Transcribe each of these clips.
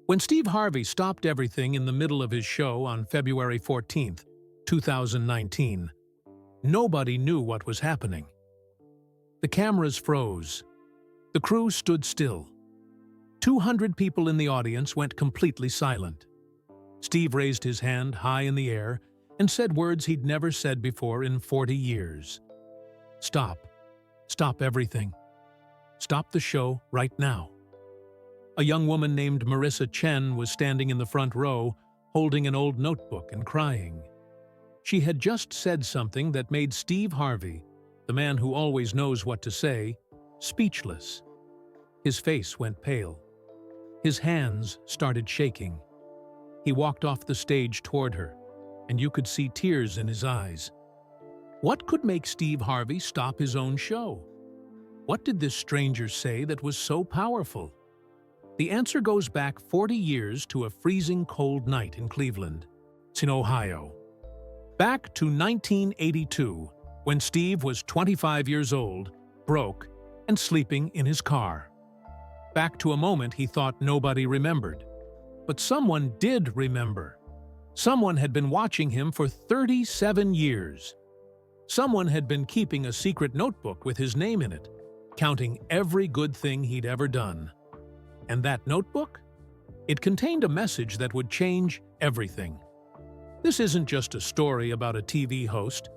When Steve Harvey stopped everything in the middle of his show on February 14th, 2019, nobody knew what was happening. The cameras froze. The crew stood still. 200 people in the audience went completely silent. Steve raised his hand high in the air and said words he'd never said before in 40 years. Stop. Stop everything. Stop the show right now. A young woman named Marissa Chen was standing in the front row, holding an old notebook and crying. She had just said something that made Steve Harvey, the man who always knows what to say, speechless. His face went pale. His hands started shaking. He walked off the stage toward her, and you could see tears in his eyes. What could make Steve Harvey stop his own show? What did this stranger say that was so powerful? The answer goes back 40 years to a freezing cold night in Cleveland. It's in Ohio. Back to 1982, when Steve was 25 years old, broke, and sleeping in his car. Back to a moment he thought nobody remembered. But someone did remember. Someone had been watching him for 37 years. Someone had been keeping a secret notebook with his name in it, counting every good thing he'd ever done. And that notebook? It contained a message that would change everything. This isn't just a story about a TV host.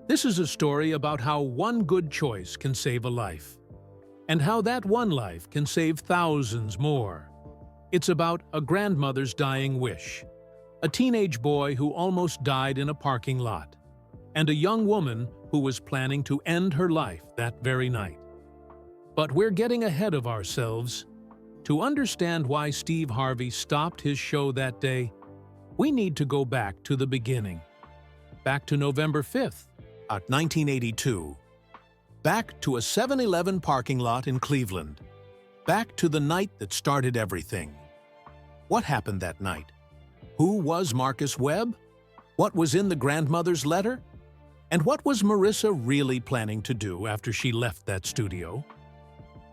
This is a story about how one good choice can save a life, and how that one life can save thousands more. It's about a grandmother's dying wish, a teenage boy who almost died in a parking lot, and a young woman who was planning to end her life that very night. But we're getting ahead of ourselves. To understand why Steve Harvey stopped his show that day, we need to go back to the beginning. Back to November 5th, 1982. Back to a 7-Eleven parking lot in Cleveland. Back to the night that started everything. What happened that night? Who was Marcus Webb? What was in the grandmother's letter? And what was Marissa really planning to do after she left that studio?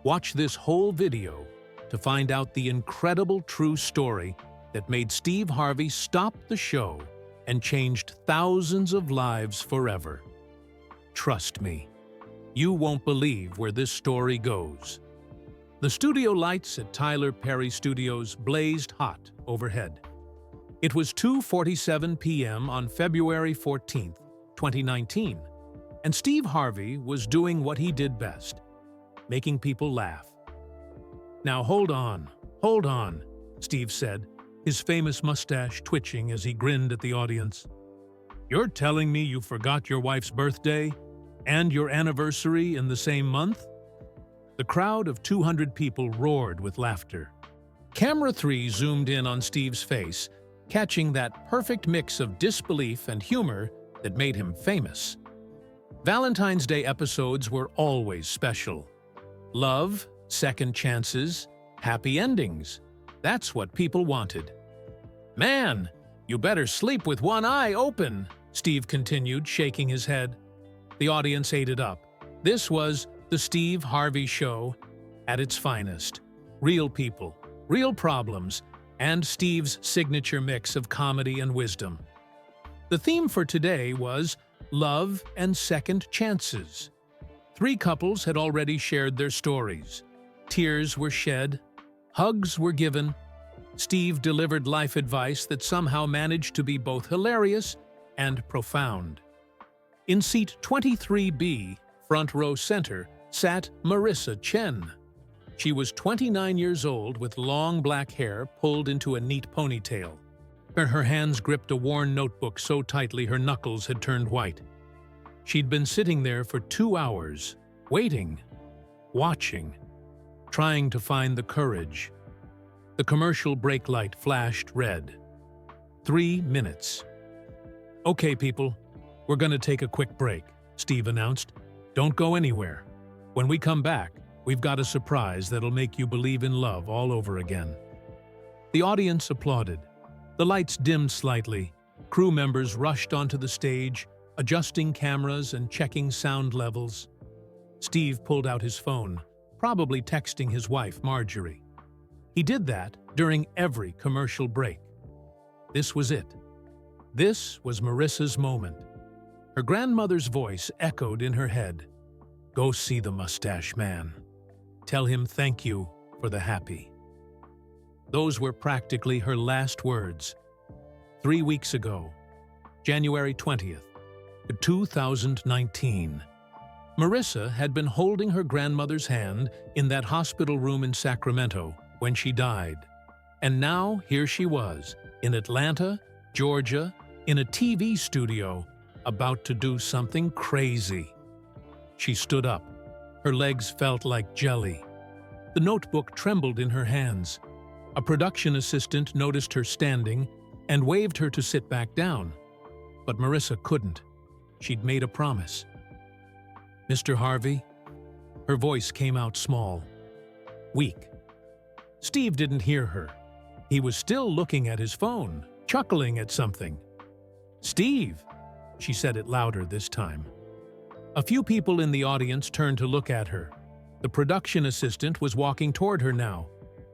Watch this whole video to find out the incredible true story that made Steve Harvey stop the show and changed thousands of lives forever. Trust me, you won't believe where this story goes. The studio lights at Tyler Perry Studios blazed hot overhead. It was 2:47 p.m. on February 14th, 2019, and Steve Harvey was doing what he did best, making people laugh. "Now hold on," Steve said, his famous mustache twitching as he grinned at the audience. "You're telling me you forgot your wife's birthday and your anniversary in the same month?" The crowd of 200 people roared with laughter. Camera 3 zoomed in on Steve's face, catching that perfect mix of disbelief and humor that made him famous. Valentine's Day episodes were always special. Love, second chances, happy endings. That's what people wanted. "Man, you better sleep with one eye open," Steve continued, shaking his head. The audience ate it up. This was the Steve Harvey Show at its finest. Real people, real problems, and Steve's signature mix of comedy and wisdom. The theme for today was love and second chances. 3 couples had already shared their stories. Tears were shed, hugs were given. Steve delivered life advice that somehow managed to be both hilarious and profound. In seat 23B, front row center, sat Marissa Chen. She was 29 years old with long black hair pulled into a neat ponytail. Her hands gripped a worn notebook so tightly her knuckles had turned white. She'd been sitting there for 2 hours, waiting, watching, trying to find the courage. The commercial brake light flashed red. 3 minutes. "Okay, people, we're going to take a quick break," Steve announced. "Don't go anywhere. When we come back, we've got a surprise that'll make you believe in love all over again." The audience applauded. The lights dimmed slightly. Crew members rushed onto the stage, adjusting cameras and checking sound levels. Steve pulled out his phone, probably texting his wife, Marjorie. He did that during every commercial break. This was it. This was Marissa's moment. Her grandmother's voice echoed in her head. Go see the mustache man. Tell him thank you for the happy. Those were practically her last words. 3 weeks ago, January 20th, 2019. Marissa had been holding her grandmother's hand in that hospital room in Sacramento when she died. And now here she was, in Atlanta, Georgia, in a TV studio, about to do something crazy. She stood up. Her legs felt like jelly. The notebook trembled in her hands. A production assistant noticed her standing and waved her to sit back down. But Marissa couldn't. She'd made a promise. Mr. Harvey? Her voice came out small, weak. Steve didn't hear her. He was still looking at his phone, chuckling at something. Steve, she said it louder this time. A few people in the audience turned to look at her. The production assistant was walking toward her now,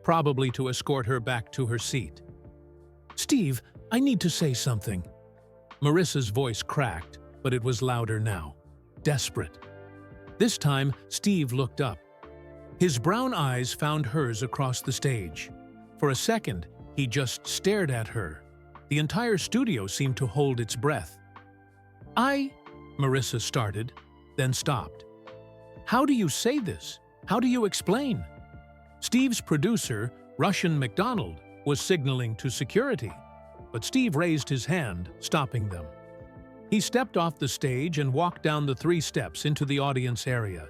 probably to escort her back to her seat. Steve, I need to say something. Marissa's voice cracked, but it was louder now, desperate. This time, Steve looked up. His brown eyes found hers across the stage. For a second, he just stared at her. The entire studio seemed to hold its breath. Marissa started, then stopped. How do you say this? How do you explain? Steve's producer, Russian McDonald, was signaling to security, but Steve raised his hand, stopping them. He stepped off the stage and walked down the 3 steps into the audience area.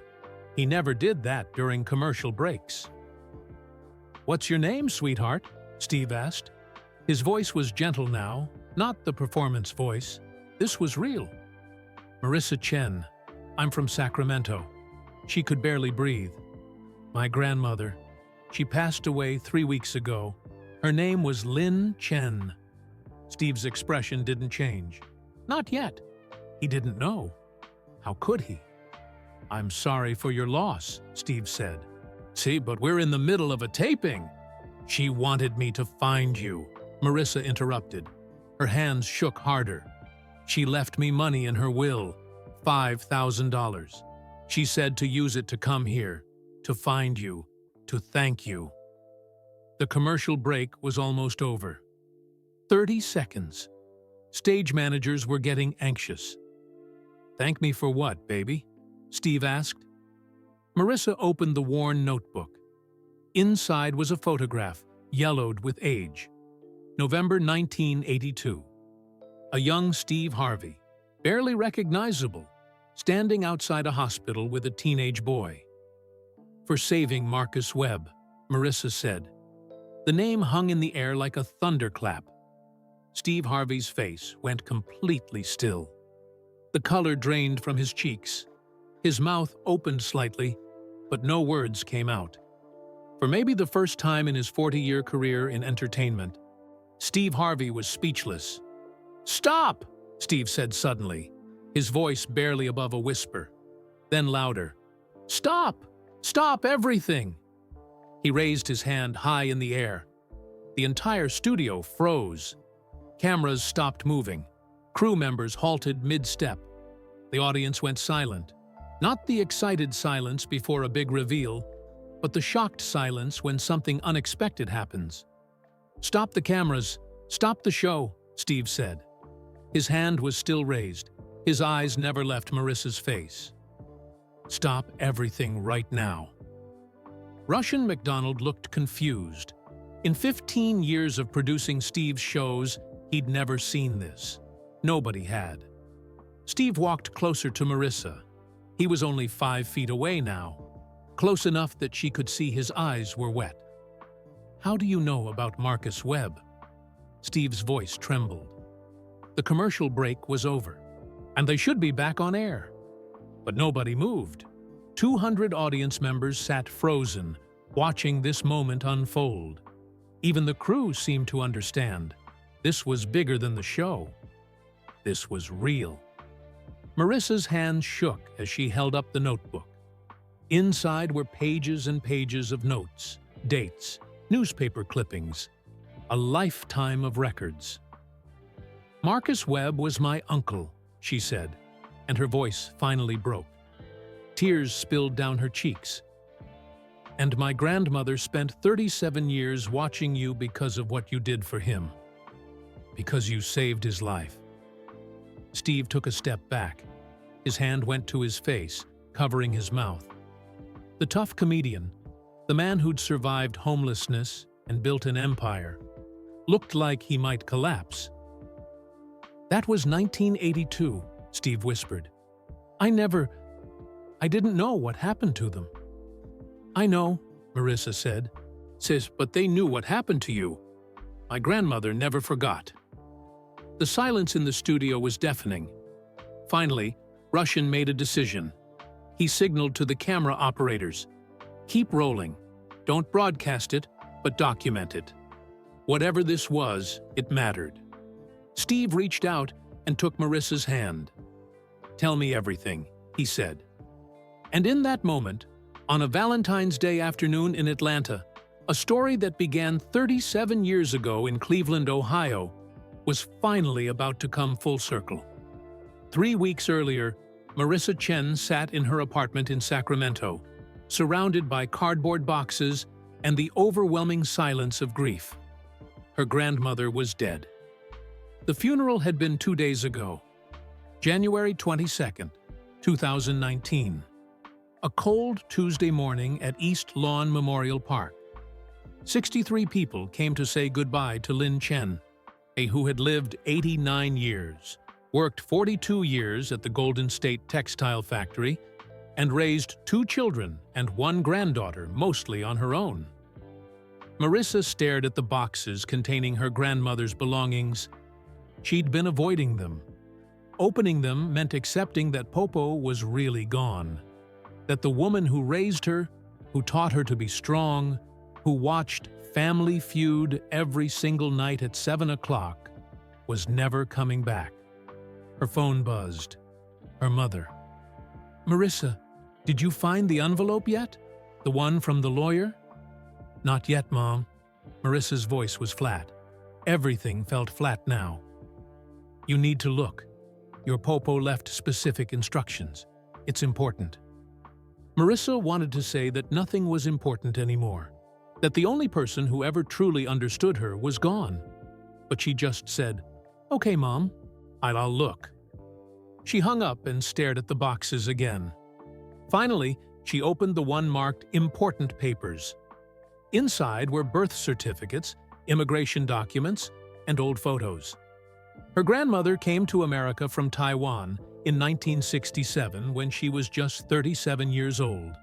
He never did that during commercial breaks. What's your name, sweetheart? Steve asked. His voice was gentle now, not the performance voice. This was real. Marissa Chen. I'm from Sacramento. She could barely breathe. My grandmother. She passed away 3 weeks ago. Her name was Lin Chen. Steve's expression didn't change. Not yet. He didn't know. How could he? I'm sorry for your loss, Steve said. See, but we're in the middle of a taping. She wanted me to find you, Marissa interrupted. Her hands shook harder. She left me money in her will, $5,000. She said to use it to come here, to find you, to thank you. The commercial break was almost over. 30 seconds. Stage managers were getting anxious. Thank me for what, baby? Steve asked. Marissa opened the worn notebook. Inside was a photograph, yellowed with age. November 1982. A young Steve Harvey, barely recognizable, standing outside a hospital with a teenage boy. For saving Marcus Webb, Marissa said. The name hung in the air like a thunderclap. Steve Harvey's face went completely still. The color drained from his cheeks. His mouth opened slightly, but no words came out. For maybe the first time in his 40-year career in entertainment, Steve Harvey was speechless. Stop! Steve said suddenly, his voice barely above a whisper. Then louder. Stop! Stop everything! He raised his hand high in the air. The entire studio froze. Cameras stopped moving. Crew members halted mid-step. The audience went silent. Not the excited silence before a big reveal, but the shocked silence when something unexpected happens. Stop the cameras. Stop the show, Steve said. His hand was still raised. His eyes never left Marissa's face. Stop everything right now. Russian McDonald looked confused. In 15 years of producing Steve's shows, he'd never seen this. Nobody had. Steve walked closer to Marissa. He was only 5 feet away now, close enough that she could see his eyes were wet. How do you know about Marcus Webb? Steve's voice trembled. The commercial break was over, and they should be back on air. But nobody moved. 200 audience members sat frozen, watching this moment unfold. Even the crew seemed to understand. This was bigger than the show. This was real. Marissa's hands shook as she held up the notebook. Inside were pages and pages of notes, dates, newspaper clippings, a lifetime of records. "Marcus Webb was my uncle," she said, and her voice finally broke. Tears spilled down her cheeks. "And my grandmother spent 37 years watching you because of what you did for him. Because you saved his life." Steve took a step back. His hand went to his face, covering his mouth. The tough comedian, the man who'd survived homelessness and built an empire, looked like he might collapse. "That was 1982, Steve whispered. I didn't know what happened to them." "I know," Marissa said. "Sis, but they knew what happened to you. My grandmother never forgot." The silence in the studio was deafening. Finally, Russian made a decision. He signaled to the camera operators, "Keep rolling. Don't broadcast it, but document it." Whatever this was, it mattered. Steve reached out and took Marissa's hand. "Tell me everything," he said. And in that moment, on a Valentine's Day afternoon in Atlanta, a story that began 37 years ago in Cleveland, Ohio, was finally about to come full circle. 3 weeks earlier, Marissa Chen sat in her apartment in Sacramento, surrounded by cardboard boxes and the overwhelming silence of grief. Her grandmother was dead. The funeral had been 2 days ago, January 22nd, 2019. A cold Tuesday morning at East Lawn Memorial Park. 63 people came to say goodbye to Lin Chen, who had lived 89 years, worked 42 years at the Golden State Textile Factory, and raised 2 children and 1 granddaughter, mostly on her own. Marissa stared at the boxes containing her grandmother's belongings. She'd been avoiding them. Opening them meant accepting that Popo was really gone, that the woman who raised her, who taught her to be strong, who watched Family Feud every single night at 7 o'clock, was never coming back. Her phone buzzed. Her mother. "Marissa, did you find the envelope yet? The one from the lawyer?" "Not yet, Mom." Marissa's voice was flat. Everything felt flat now. "You need to look. Your Popo left specific instructions. It's important." Marissa wanted to say that nothing was important anymore, that the only person who ever truly understood her was gone. But she just said, "Okay, Mom, I'll look." She hung up and stared at the boxes again. Finally, she opened the one marked Important Papers. Inside were birth certificates, immigration documents, and old photos. Her grandmother came to America from Taiwan in 1967 when she was just 37 years old.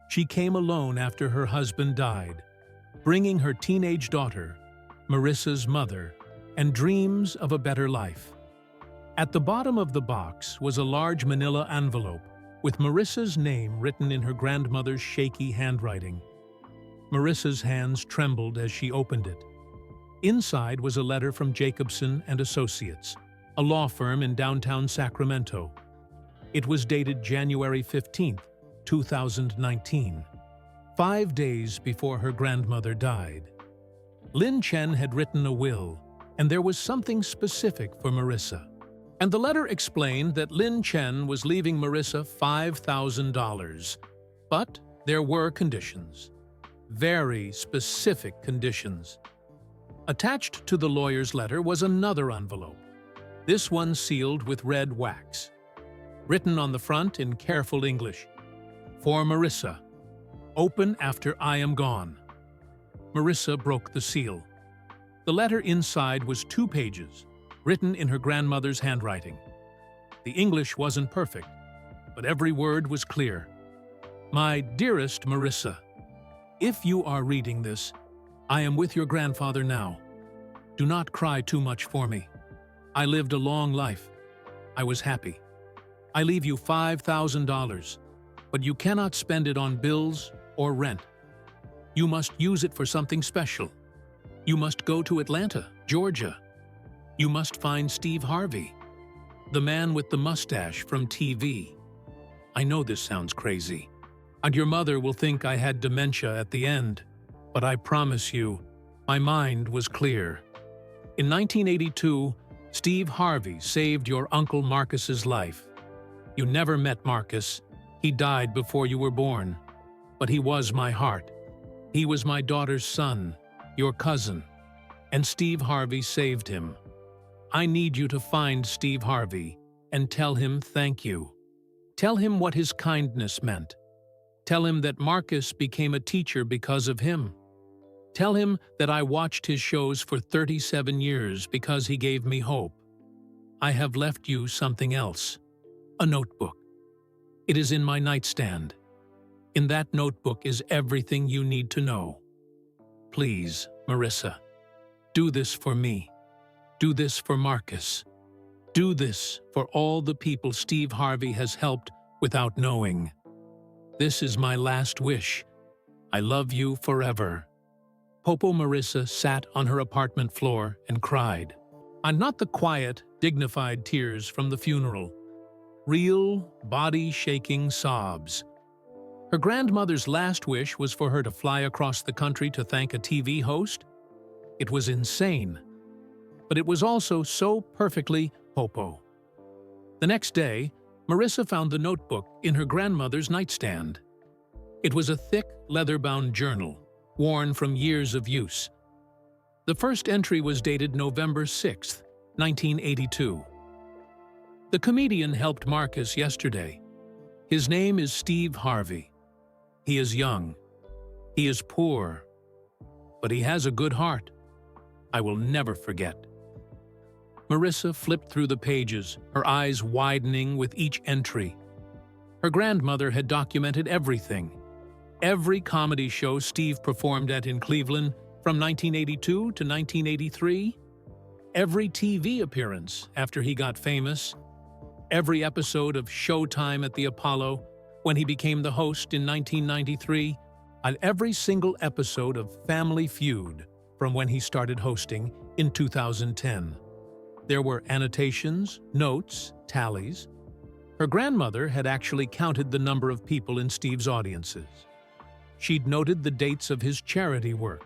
She came alone after her husband died, bringing her teenage daughter, Marissa's mother, and dreams of a better life. At the bottom of the box was a large manila envelope with Marissa's name written in her grandmother's shaky handwriting. Marissa's hands trembled as she opened it. Inside was a letter from Jacobson and Associates, a law firm in downtown Sacramento. It was dated January 15, 2019, 5 days before her grandmother died. Lin Chen had written a will, and there was something specific for Marissa. And the letter explained that Lin Chen was leaving Marissa $5,000. But there were conditions. Very specific conditions. Attached to the lawyer's letter was another envelope, this one sealed with red wax. Written on the front in careful English, "For Marissa. Open after I am gone." Marissa broke the seal. The letter inside was 2 pages, written in her grandmother's handwriting. The English wasn't perfect, but every word was clear. "My dearest Marissa, if you are reading this, I am with your grandfather now. Do not cry too much for me. I lived a long life. I was happy. I leave you $5,000, but you cannot spend it on bills or rent. You must use it for something special. You must go to Atlanta, Georgia. You must find Steve Harvey, the man with the mustache from TV. I know this sounds crazy, and your mother will think I had dementia at the end, but but I promise you, my mind was clear. In 1982, Steve Harvey saved your Uncle Marcus's life. You never met Marcus. He died before you were born. But he was my heart. He was my daughter's son, your cousin. And Steve Harvey saved him. I need you to find Steve Harvey and tell him thank you. Tell him what his kindness meant. Tell him that Marcus became a teacher because of him. Tell him that I watched his shows for 37 years because he gave me hope. I have left you something else, a notebook. It is in my nightstand. In that notebook is everything you need to know. Please, Marissa, do this for me. Do this for Marcus. Do this for all the people Steve Harvey has helped without knowing. This is my last wish. I love you forever. Popo Marissa sat on her apartment floor and cried. And not the quiet, dignified tears from the funeral. Real, body-shaking sobs. Her grandmother's last wish was for her to fly across the country to thank a TV host. It was insane. But it was also so perfectly Popo. The next day, Marissa found the notebook in her grandmother's nightstand. It was a thick, leather-bound journal, worn from years of use. The first entry was dated November 6, 1982. The comedian helped Marcus yesterday. His name is Steve Harvey. He is young. He is poor. But he has a good heart. I will never forget. Marissa flipped through the pages, her eyes widening with each entry. Her grandmother had documented everything. Every comedy show Steve performed at in Cleveland from 1982 to 1983. Every TV appearance after he got famous. Every episode of Showtime at the Apollo when he became the host in 1993. And every single episode of Family Feud from when he started hosting in 2010. There were annotations, notes, tallies. Her grandmother had actually counted the number of people in Steve's audiences. She'd noted the dates of his charity work.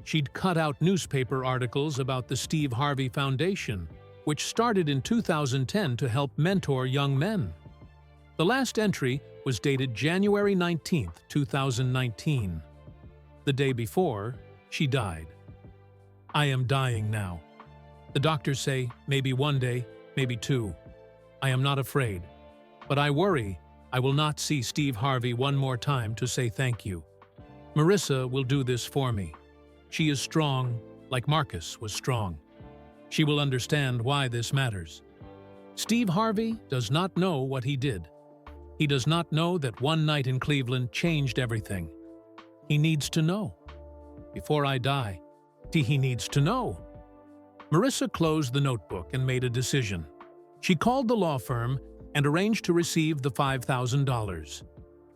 She'd cut out newspaper articles about the Steve Harvey Foundation, which started in 2010 to help mentor young men. The last entry was dated January 19, 2019. The day before, she died. I am dying now. The doctors say maybe one day, maybe two. I am not afraid, but I worry I will not see Steve Harvey one more time to say thank you. Marissa will do this for me. She is strong, like Marcus was strong. She will understand why this matters. Steve Harvey does not know what he did. He does not know that one night in Cleveland changed everything. He needs to know. Before I die, he needs to know. Marissa closed the notebook and made a decision. She called the law firm and arranged to receive the $5,000.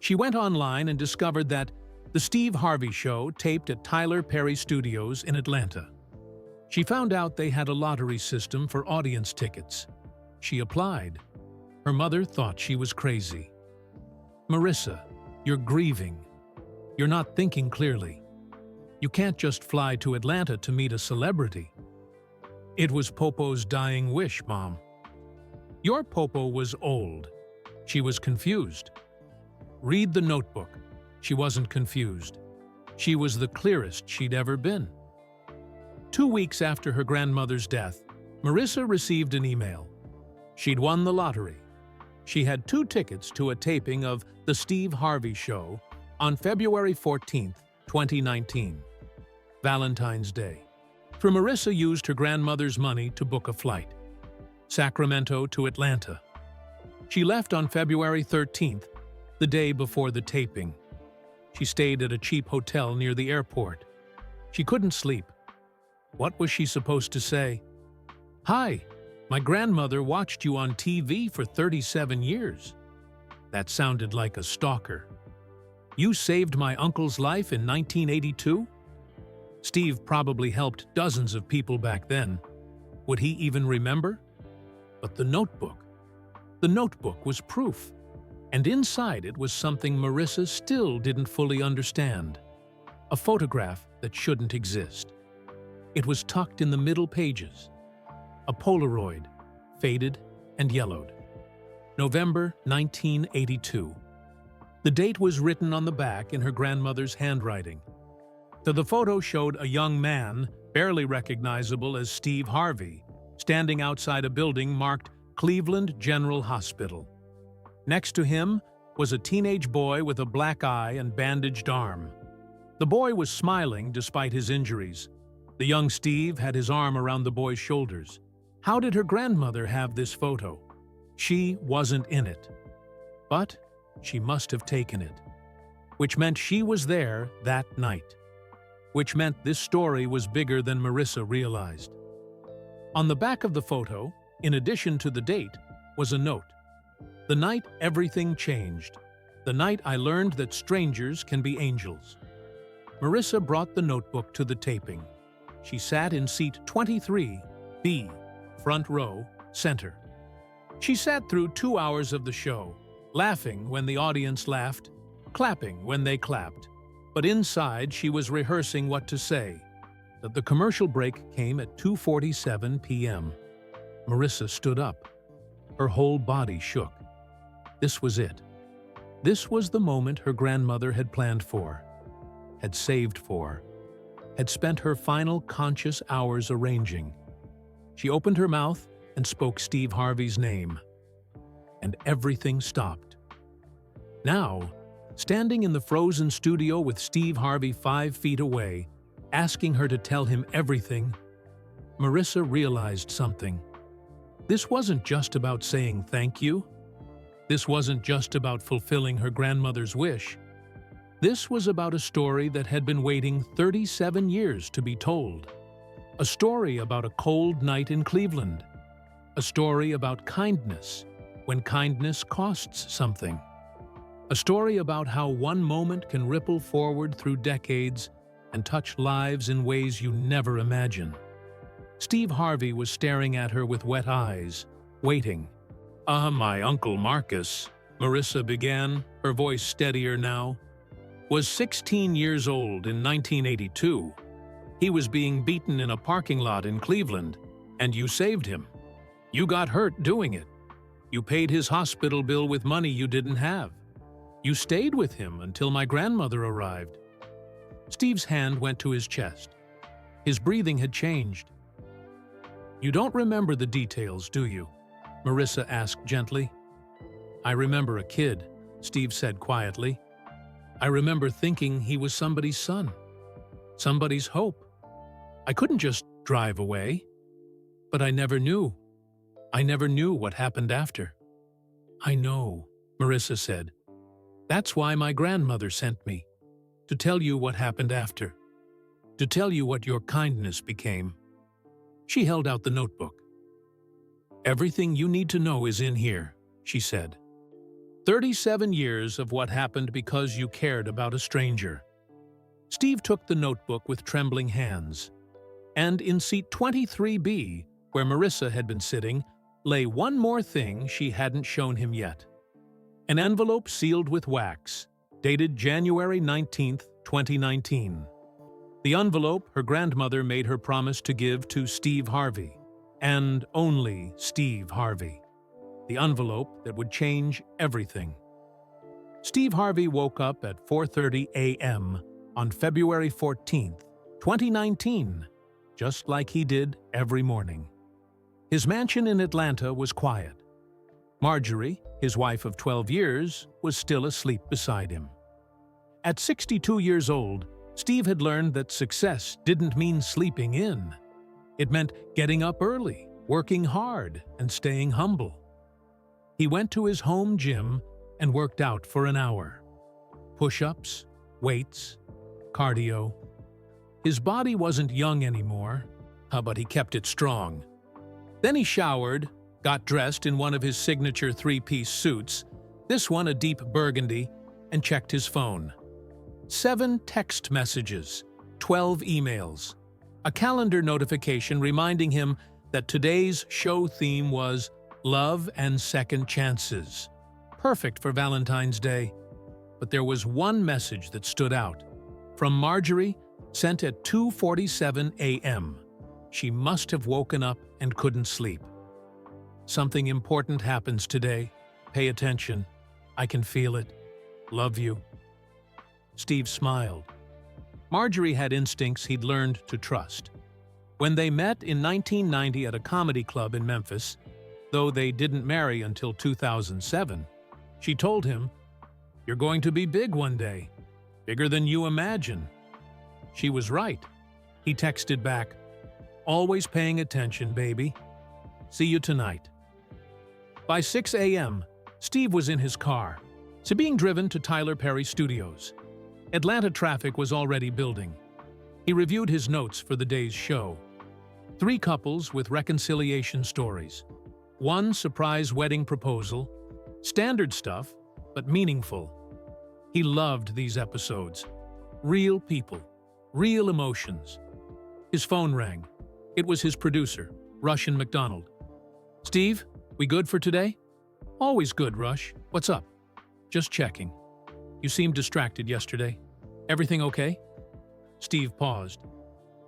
She went online and discovered that the Steve Harvey Show taped at Tyler Perry Studios in Atlanta. She found out they had a lottery system for audience tickets. She applied. Her mother thought she was crazy. Marissa, you're grieving. You're not thinking clearly. You can't just fly to Atlanta to meet a celebrity. It was Popo's dying wish, Mom. Your Popo was old. She was confused. Read the notebook. She wasn't confused. She was the clearest she'd ever been. 2 weeks after her grandmother's death, Marissa received an email. She'd won the lottery. She had 2 tickets to a taping of The Steve Harvey Show on February 14, 2019, Valentine's Day. For Marissa used her grandmother's money to book a flight. Sacramento to Atlanta. She left on February 13th, the day before the taping. She stayed at a cheap hotel near the airport. She couldn't sleep. What was she supposed to say? Hi, my grandmother watched you on TV for 37 years. That sounded like a stalker. You saved my uncle's life in 1982? Steve probably helped dozens of people back then. Would he even remember? But the notebook was proof. And inside it was something Marissa still didn't fully understand. A photograph that shouldn't exist. It was tucked in the middle pages. A Polaroid, faded and yellowed. November 1982. The date was written on the back in her grandmother's handwriting. The photo showed a young man, barely recognizable as Steve Harvey, standing outside a building marked Cleveland General Hospital. Next to him was a teenage boy with a black eye and bandaged arm. The boy was smiling despite his injuries. The young Steve had his arm around the boy's shoulders. How did her grandmother have this photo? She wasn't in it. But she must have taken it. Which meant she was there that night. Which meant this story was bigger than Marissa realized. On the back of the photo, in addition to the date, was a note. The night everything changed. The night I learned that strangers can be angels. Marissa brought the notebook to the taping. She sat in seat 23B, front row, center. She sat through 2 hours of the show, laughing when the audience laughed, clapping when they clapped. But inside, she was rehearsing what to say. That the commercial break came at 2:47 p.m. Marissa stood up. Her whole body shook. This was it. This was the moment her grandmother had planned for, had saved for, had spent her final conscious hours arranging. She opened her mouth and spoke Steve Harvey's name. And everything stopped. Now, standing in the frozen studio with Steve Harvey 5 feet away, asking her to tell him everything, Marissa realized something. This wasn't just about saying thank you. This wasn't just about fulfilling her grandmother's wish. This was about a story that had been waiting 37 years to be told. A story about a cold night in Cleveland. A story about kindness, when kindness costs something. A story about how one moment can ripple forward through decades and touch lives in ways you never imagine. Steve Harvey was staring at her with wet eyes, waiting. My Uncle Marcus," Marissa began, her voice steadier now, "was 16 years old in 1982. He was being beaten in a parking lot in Cleveland, and you saved him. You got hurt doing it. You paid his hospital bill with money you didn't have. You stayed with him until my grandmother arrived." Steve's hand went to his chest. His breathing had changed. "You don't remember the details, do you?" Marissa asked gently. "I remember a kid," Steve said quietly. "I remember thinking he was somebody's son, somebody's hope. I couldn't just drive away. But I never knew. I never knew what happened after." "I know," Marissa said. "That's why my grandmother sent me, to tell you what happened after, to tell you what your kindness became." She held out the notebook. "Everything you need to know is in here," she said. 37 years of what happened because you cared about a stranger." Steve took the notebook with trembling hands. And in seat 23B, where Marissa had been sitting, lay one more thing she hadn't shown him yet. An envelope sealed with wax, dated January 19, 2019. The envelope her grandmother made her promise to give to Steve Harvey, and only Steve Harvey. The envelope that would change everything. Steve Harvey woke up at 4:30 a.m. on February 14, 2019, just like he did every morning. His mansion in Atlanta was quiet. Marjorie, his wife of 12 years, was still asleep beside him. At 62 years old, Steve had learned that success didn't mean sleeping in. It meant getting up early, working hard, and staying humble. He went to his home gym and worked out for an hour. Push-ups, weights, cardio. His body wasn't young anymore, but he kept it strong. Then he showered, got dressed in one of his signature three-piece suits, this one a deep burgundy, and checked his phone. 7 text messages, 12 emails, a calendar notification reminding him that today's show theme was Love and Second Chances. Perfect for Valentine's Day. But there was one message that stood out. From Marjorie, Sent at 2:47 a.m. She must have woken up and couldn't sleep. Something important happens today. Pay attention. I can feel it. Love you. Steve smiled. Marjorie had instincts he'd learned to trust. When they met in 1990 at a comedy club in Memphis, though they didn't marry until 2007, she told him, "You're going to be big one day. Bigger than you imagine." She was right. He texted back, "Always paying attention, baby. See you tonight." By 6 a.m., Steve was in his car, being driven to Tyler Perry Studios. Atlanta traffic was already building. He reviewed his notes for the day's show. 3 couples with reconciliation stories. 1 surprise wedding proposal. Standard stuff, but meaningful. He loved these episodes. Real people. Real emotions. His phone rang. It was his producer, Russian McDonald. "Steve, we good for today?" "Always good, Rush. What's up?" "Just checking. You seemed distracted yesterday. Everything okay?" Steve paused.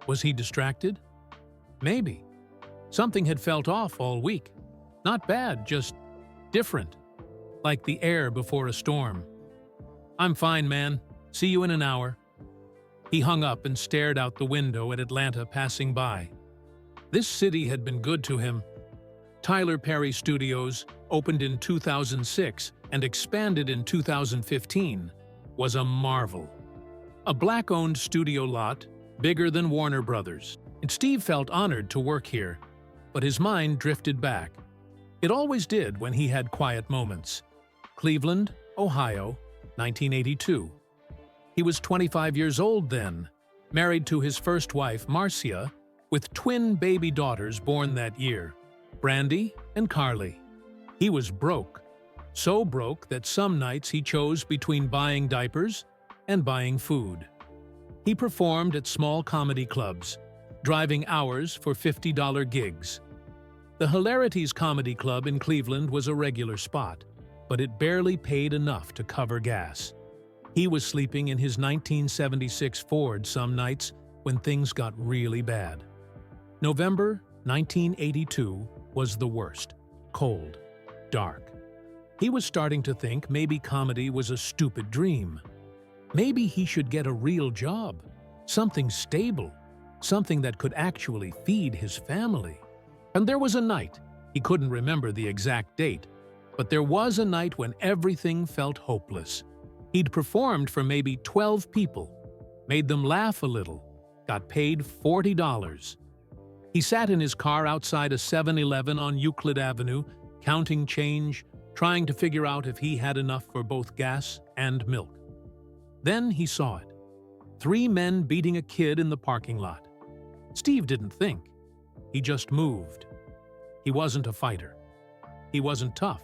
Was he distracted? Maybe. Something had felt off all week. Not bad, just different. Like the air before a storm. "I'm fine, man. See you in an hour." He hung up and stared out the window at Atlanta passing by. This city had been good to him. Tyler Perry Studios, opened in 2006 and expanded in 2015, was a marvel. A Black-owned studio lot, bigger than Warner Brothers. And Steve felt honored to work here, but his mind drifted back. It always did when he had quiet moments. Cleveland, Ohio, 1982. He was 25 years old then, married to his first wife, Marcia, with twin baby daughters born that year, Brandy and Carly. He was broke. So broke that some nights he chose between buying diapers and buying food. He performed at small comedy clubs, driving hours for $50 gigs. The Hilarities Comedy Club in Cleveland was a regular spot, but it barely paid enough to cover gas. He was sleeping in his 1976 Ford some nights when things got really bad. November 1982 was the worst. Cold. Dark. He was starting to think maybe comedy was a stupid dream. Maybe he should get a real job. Something stable. Something that could actually feed his family. And there was a night. He couldn't remember the exact date. But there was a night when everything felt hopeless. He'd performed for maybe 12 people, made them laugh a little, got paid $40. He sat in his car outside a 7-Eleven on Euclid Avenue, counting change, trying to figure out if he had enough for both gas and milk. Then he saw it. 3 men beating a kid in the parking lot. Steve didn't think. He just moved. He wasn't a fighter. He wasn't tough.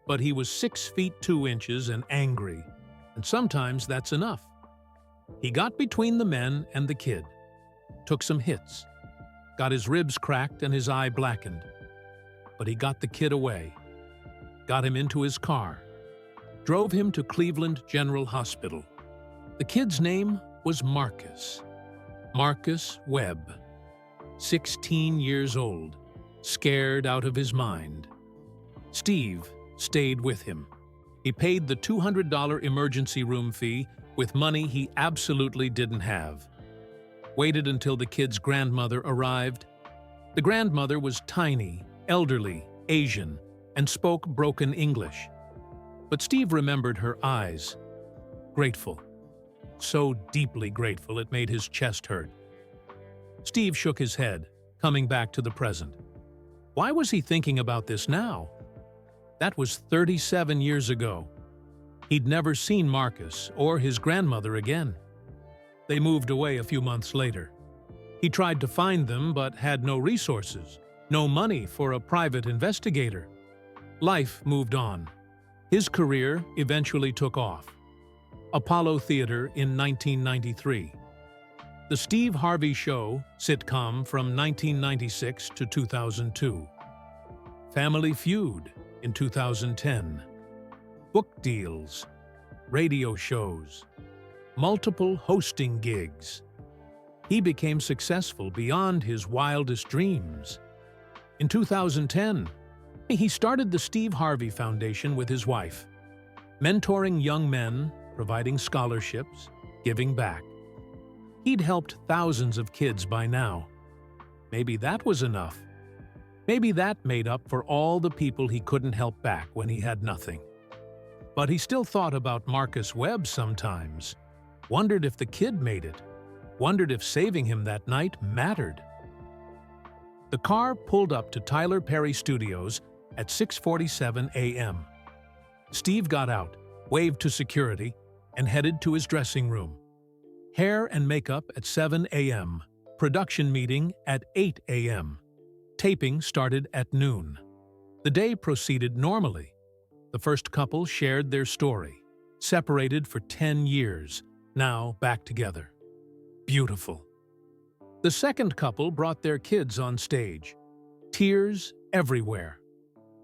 But he was 6 feet 2 inches and angry, and sometimes that's enough. He got between the men and the kid, took some hits, got his ribs cracked and his eye blackened. But he got the kid away, got him into his car, drove him to Cleveland General Hospital. The kid's name was Marcus. Marcus Webb, 16 years old, scared out of his mind. Steve stayed with him. He paid the $200 emergency room fee with money he absolutely didn't have. Waited until the kid's grandmother arrived. The grandmother was tiny, elderly, Asian, and spoke broken English. But Steve remembered her eyes. Grateful. So deeply grateful it made his chest hurt. Steve shook his head, coming back to the present. Why was he thinking about this now? That was 37 years ago. He'd never seen Marcus or his grandmother again. They moved away a few months later. He tried to find them but had no resources, no money for a private investigator. Life moved on. His career eventually took off. Apollo Theater in 1993. The Steve Harvey Show sitcom from 1996 to 2002. Family Feud in 2010. Book deals. Radio shows. Multiple hosting gigs. He became successful beyond his wildest dreams. In 2010, he started the Steve Harvey Foundation with his wife, mentoring young men, providing scholarships, giving back. He'd helped thousands of kids by now. Maybe that was enough. Maybe that made up for all the people he couldn't help back when he had nothing. But he still thought about Marcus Webb sometimes, wondered if the kid made it, wondered if saving him that night mattered. The car pulled up to Tyler Perry Studios at 6:47 a.m. Steve got out, waved to security, and headed to his dressing room. Hair and makeup at 7 a.m., production meeting at 8 a.m. Taping started at noon. The day proceeded normally. The first couple shared their story, separated for 10 years, now back together. Beautiful. The second couple brought their kids on stage. Tears everywhere.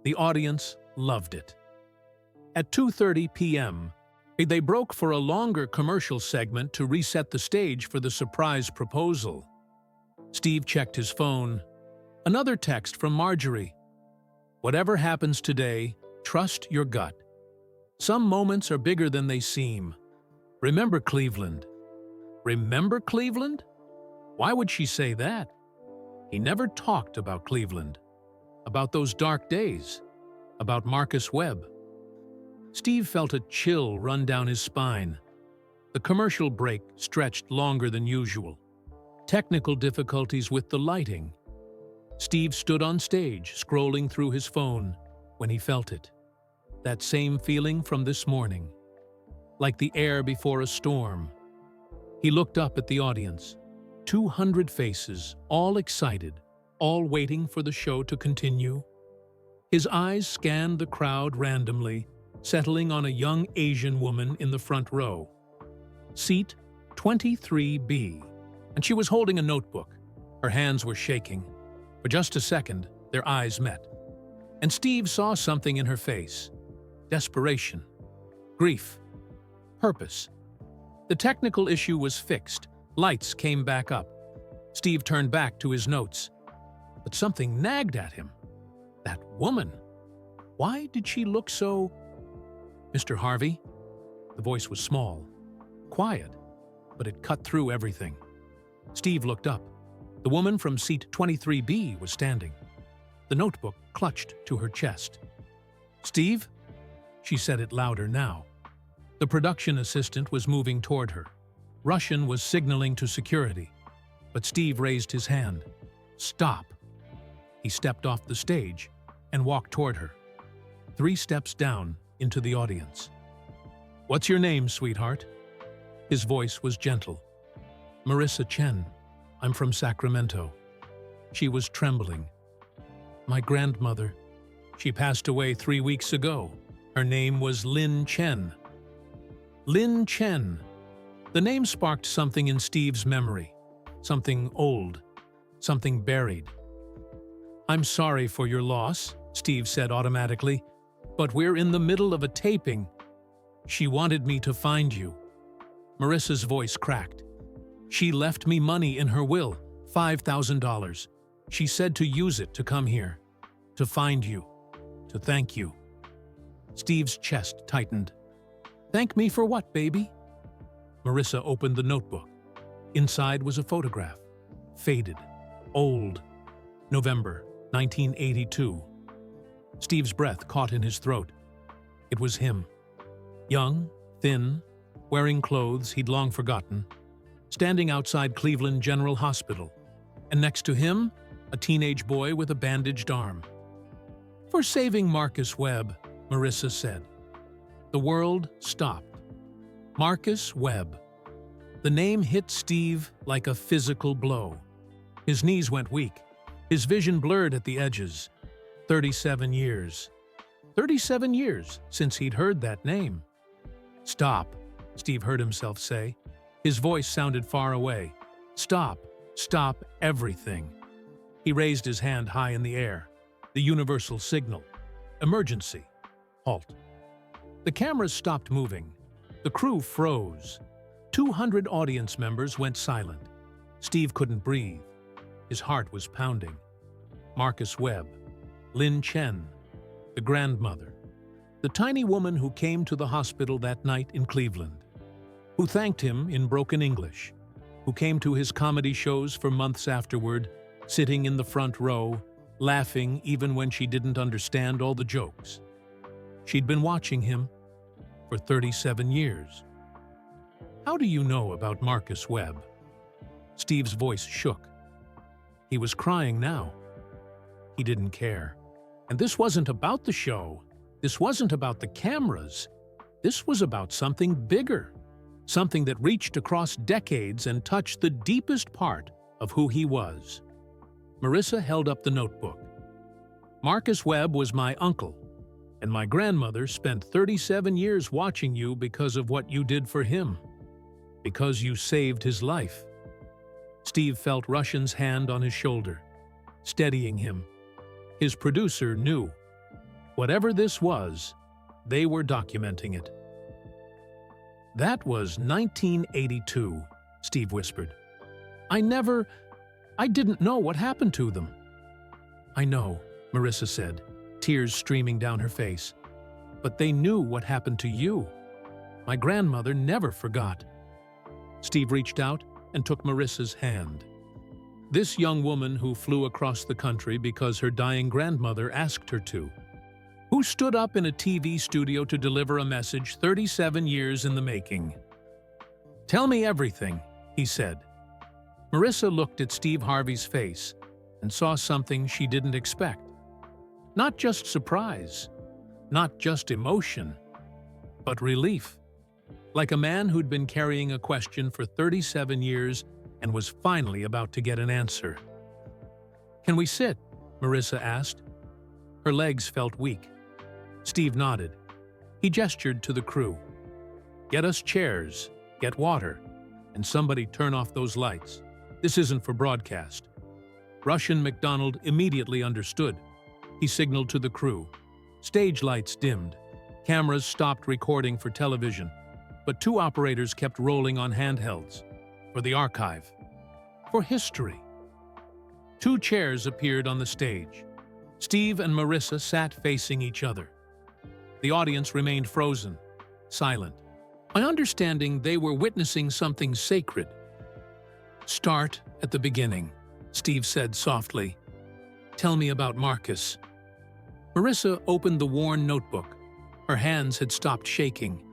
The audience loved it. At 2:30 p.m., they broke for a longer commercial segment to reset the stage for the surprise proposal. Steve checked his phone. Another text from Marjorie. "Whatever happens today, trust your gut. Some moments are bigger than they seem. Remember Cleveland." Remember Cleveland? Why would she say that? He never talked about Cleveland, about those dark days, about Marcus Webb. Steve felt a chill run down his spine. The commercial break stretched longer than usual. Technical difficulties with the lighting. Steve stood on stage, scrolling through his phone, when he felt it. That same feeling from this morning. Like the air before a storm. He looked up at the audience. 200 faces, all excited, all waiting for the show to continue. His eyes scanned the crowd randomly, settling on a young Asian woman in the front row. Seat 23B, and she was holding a notebook. Her hands were shaking. For just a second, their eyes met. And Steve saw something in her face. Desperation. Grief. Purpose. The technical issue was fixed. Lights came back up. Steve turned back to his notes. But something nagged at him. That woman. Why did she look so... "Mr. Harvey?" The voice was small, quiet, but it cut through everything. Steve looked up. The woman from seat 23B was standing. The notebook clutched to her chest. "Steve?" She said it louder now. The production assistant was moving toward her. Russian was signaling to security, but Steve raised his hand. "Stop." He stepped off the stage and walked toward her. 3 steps down into the audience. "What's your name, sweetheart?" His voice was gentle. "Marissa Chen. I'm from Sacramento." She was trembling. "My grandmother. She passed away 3 weeks ago. Her name was Lin Chen." Lin Chen. The name sparked something in Steve's memory. Something old. Something buried. "I'm sorry for your loss," Steve said automatically, "but we're in the middle of a taping. She wanted me to find you." Marissa's voice cracked. "She left me money in her will, $5,000. She said to use it to come here, to find you, to thank you." Steve's chest tightened. "Thank me for what, baby?" Marissa opened the notebook. Inside was a photograph. Faded. Old. November 1982. Steve's breath caught in his throat. It was him. Young, thin, wearing clothes he'd long forgotten, standing outside Cleveland General Hospital, and next to him, a teenage boy with a bandaged arm. "For saving Marcus Webb," Marissa said. The world stopped. Marcus Webb. The name hit Steve like a physical blow. His knees went weak. His vision blurred at the edges. 37 years. 37 years since he'd heard that name. "Stop," Steve heard himself say. His voice sounded far away. "Stop. Stop everything." He raised his hand high in the air. The universal signal. Emergency. Halt. The cameras stopped moving. The crew froze. 200 audience members went silent. Steve couldn't breathe. His heart was pounding. Marcus Webb, Lin Chen, the grandmother, the tiny woman who came to the hospital that night in Cleveland, who thanked him in broken English, who came to his comedy shows for months afterward, sitting in the front row, laughing even when she didn't understand all the jokes. She'd been watching him for 37 years. "How do you know about Marcus Webb?" Steve's voice shook. He was crying now. He didn't care. And this wasn't about the show. This wasn't about the cameras. This was about something bigger, something that reached across decades and touched the deepest part of who he was. Marissa held up the notebook. "Marcus Webb was my uncle, and my grandmother spent 37 years watching you because of what you did for him, because you saved his life." Steve felt Russian's hand on his shoulder, steadying him. His producer knew. Whatever this was, they were documenting it. "That was 1982, Steve whispered. I didn't know what happened to them." "I know," Marissa said, tears streaming down her face. "But they knew what happened to you. My grandmother never forgot." Steve reached out and took Marissa's hand. This young woman who flew across the country because her dying grandmother asked her to, who stood up in a TV studio to deliver a message 37 years in the making. "Tell me everything," he said. Marissa looked at Steve Harvey's face and saw something she didn't expect. Not just surprise, not just emotion, but relief. Like a man who'd been carrying a question for 37 years and was finally about to get an answer. "Can we sit?" Marissa asked. Her legs felt weak. Steve nodded. He gestured to the crew. "Get us chairs, get water, and somebody turn off those lights. This isn't for broadcast." Russian McDonald immediately understood. He signaled to the crew. Stage lights dimmed. Cameras stopped recording for television, but two operators kept rolling on handhelds. For the archive. For history. Two chairs appeared on the stage. Steve and Marissa sat facing each other. The audience remained frozen, silent. My understanding they were witnessing something sacred. "Start at the beginning," Steve said softly. "Tell me about Marcus." Marissa opened the worn notebook. Her hands had stopped shaking.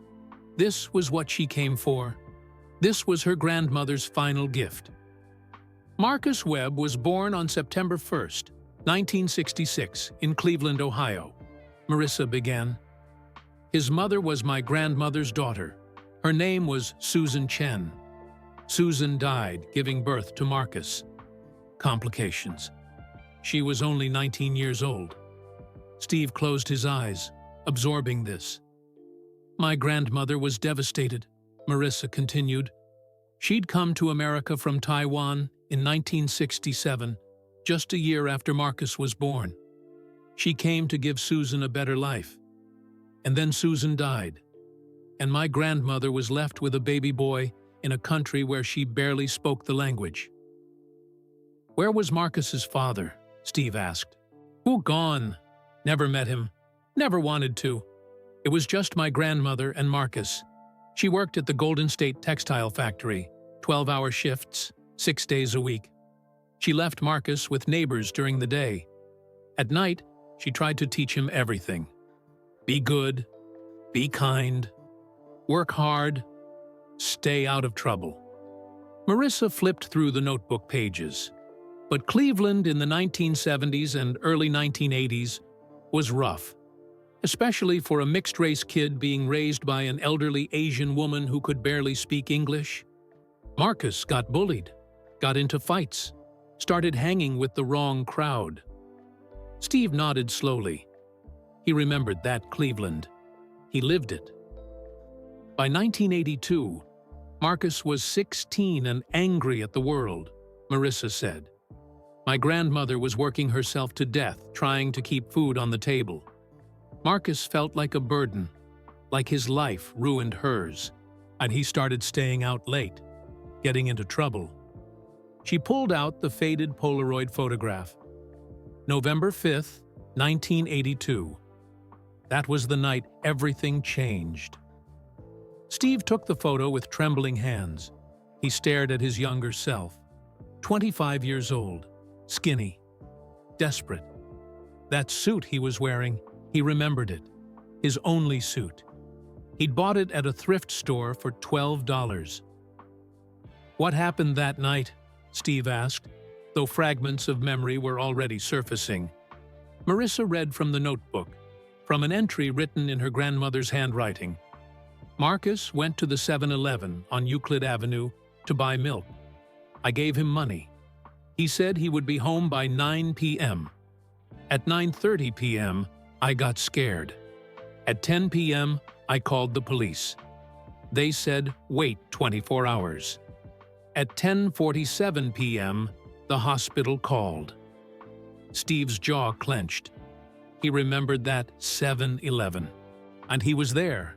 This was what she came for. This was her grandmother's final gift. Marcus Webb was born on September 1st, 1966, in Cleveland, Ohio. Marissa began. "His mother was my grandmother's daughter. Her name was Susan Chen. Susan died giving birth to Marcus. Complications. She was only 19 years old." Steve closed his eyes, absorbing this. "My grandmother was devastated," Marissa continued. "She'd come to America from Taiwan in 1967, just a year after Marcus was born. She came to give Susan a better life. And then Susan died. And my grandmother was left with a baby boy in a country where she barely spoke the language." "Where was Marcus's father?" Steve asked. "Oh, gone. Never met him. Never wanted to. It was just my grandmother and Marcus. She worked at the Golden State Textile Factory, 12-hour shifts, 6 days a week. She left Marcus with neighbors during the day. At night, she tried to teach him everything. Be good, be kind, work hard, stay out of trouble." Marissa flipped through the notebook pages. But Cleveland in the 1970s and early 1980s was rough, especially for a mixed-race kid being raised by an elderly Asian woman who could barely speak English. Marcus got bullied, got into fights, started hanging with the wrong crowd. Steve nodded slowly. He remembered that Cleveland. He lived it. By 1982, Marcus was 16 and angry at the world, Marissa said. "My grandmother was working herself to death trying to keep food on the table. Marcus felt like a burden, like his life ruined hers, and he started staying out late, getting into trouble. She pulled out the faded Polaroid photograph. November 5th, 1982. That was the night everything changed. Steve took the photo with trembling hands. He stared at his younger self. 25 years old, skinny, desperate. That suit he was wearing, he remembered it. His only suit. He'd bought it at a thrift store for $12. What happened that night? Steve asked, though fragments of memory were already surfacing. Marissa read from the notebook, from an entry written in her grandmother's handwriting. Marcus went to the 7-Eleven on Euclid Avenue to buy milk. I gave him money. He said he would be home by 9 p.m. At 9:30 p.m., I got scared. At 10 p.m., I called the police. They said, wait 24 hours. At 10:47 p.m., the hospital called. Steve's jaw clenched. He remembered that 7-Eleven. And he was there.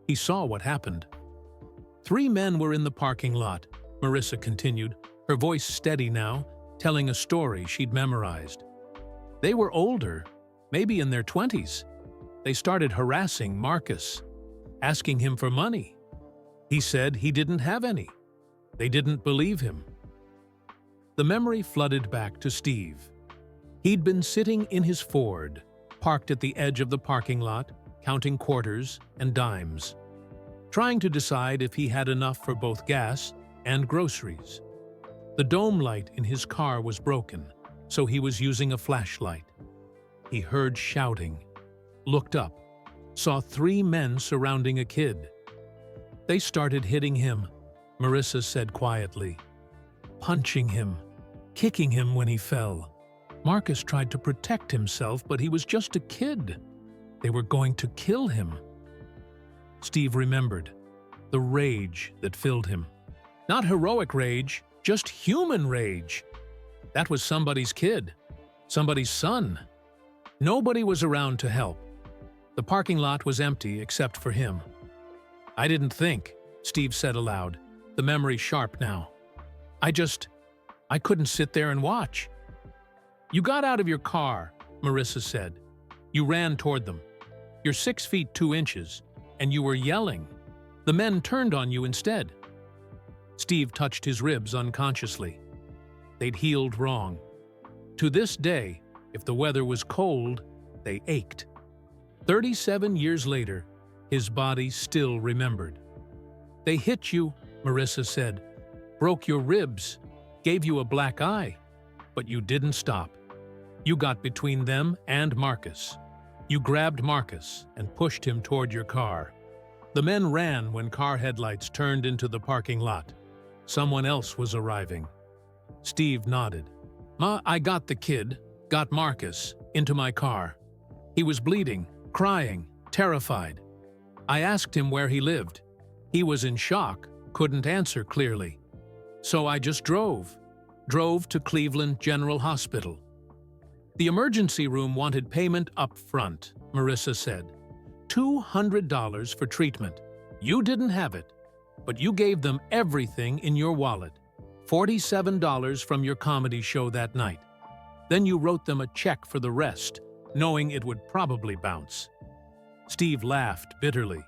He saw what happened. 3 men were in the parking lot, Marissa continued, her voice steady now, telling a story she'd memorized. They were older, maybe in their 20s. They started harassing Marcus, asking him for money. He said he didn't have any. They didn't believe him. The memory flooded back to Steve. He'd been sitting in his Ford, parked at the edge of the parking lot, counting quarters and dimes, trying to decide if he had enough for both gas and groceries. The dome light in his car was broken, so he was using a flashlight. He heard shouting, looked up, saw 3 men surrounding a kid. They started hitting him, Marissa said quietly, punching him, kicking him when he fell. Marcus tried to protect himself, but he was just a kid. They were going to kill him. Steve remembered the rage that filled him. Not heroic rage, just human rage. That was somebody's kid, somebody's son. Nobody was around to help. The parking lot was empty except for him. I didn't think, Steve said aloud, the memory sharp now. I couldn't sit there and watch. You got out of your car, Marissa said. You ran toward them. You're 6 feet 2 inches, and you were yelling. The men turned on you instead. Steve touched his ribs unconsciously. They'd healed wrong. To this day, if the weather was cold, they ached. 37 years later, his body still remembered. They hit you, Marissa said, broke your ribs, gave you a black eye, but you didn't stop. You got between them and Marcus. You grabbed Marcus and pushed him toward your car. The men ran when car headlights turned into the parking lot. Someone else was arriving. Steve nodded. I got the kid, got Marcus, into my car. He was bleeding, crying, terrified. I asked him where he lived. He was in shock, couldn't answer clearly. So I just drove to Cleveland General Hospital. The emergency room wanted payment up front, Marissa said. $200 for treatment. You didn't have it, but you gave them everything in your wallet. $47 from your comedy show that night. Then you wrote them a check for the rest, knowing it would probably bounce. Steve laughed bitterly.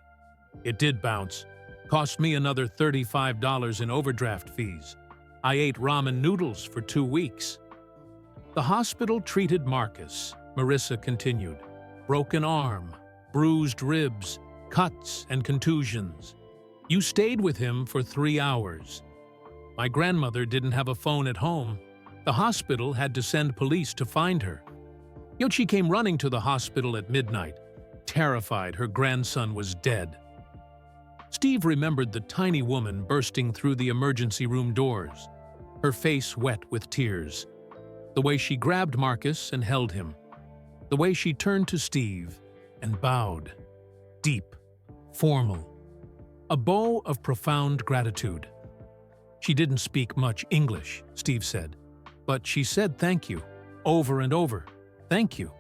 It did bounce. Cost me another $35 in overdraft fees. I ate ramen noodles for 2 weeks. The hospital treated Marcus, Marissa continued. Broken arm, bruised ribs, cuts and contusions. You stayed with him for 3 hours. My grandmother didn't have a phone at home. The hospital had to send police to find her. Yet she came running to the hospital at midnight, terrified her grandson was dead. Steve remembered the tiny woman bursting through the emergency room doors, her face wet with tears. The way she grabbed Marcus and held him. The way she turned to Steve and bowed. Deep, formal. A bow of profound gratitude. She didn't speak much English, Steve said, but she said thank you, over and over. Thank you.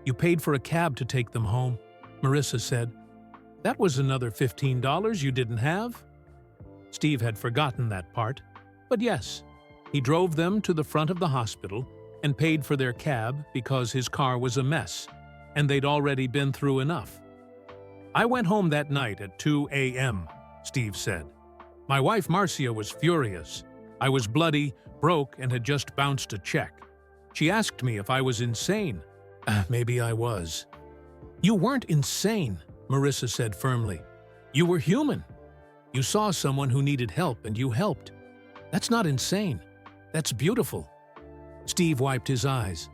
You paid for a cab to take them home, Marissa said. That was another $15 you didn't have. Steve had forgotten that part, but yes, He drove them to the front of the hospital and paid for their cab because his car was a mess, and they'd already been through enough. "I went home that night at 2 a.m., Steve said. My wife Marcia was furious. I was bloody, broke, and had just bounced a check. She asked me if I was insane. Maybe I was. You weren't insane, Marissa said firmly. You were human. You saw someone who needed help and you helped. That's not insane. That's beautiful." Steve wiped his eyes.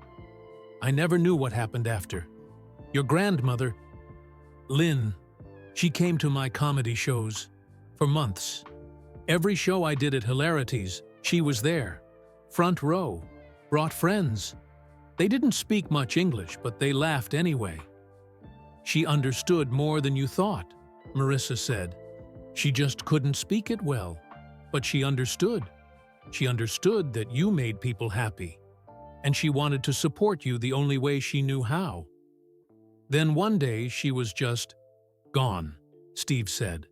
"I never knew what happened after. Your grandmother, Lynn, she came to my comedy shows for months. Every show I did at Hilarities, she was there. Front row. Brought friends. They didn't speak much English, but they laughed anyway. She understood more than you thought," Marissa said. "She just couldn't speak it well, but she understood. She understood that you made people happy, and she wanted to support you the only way she knew how. Then one day she was just gone," Steve said.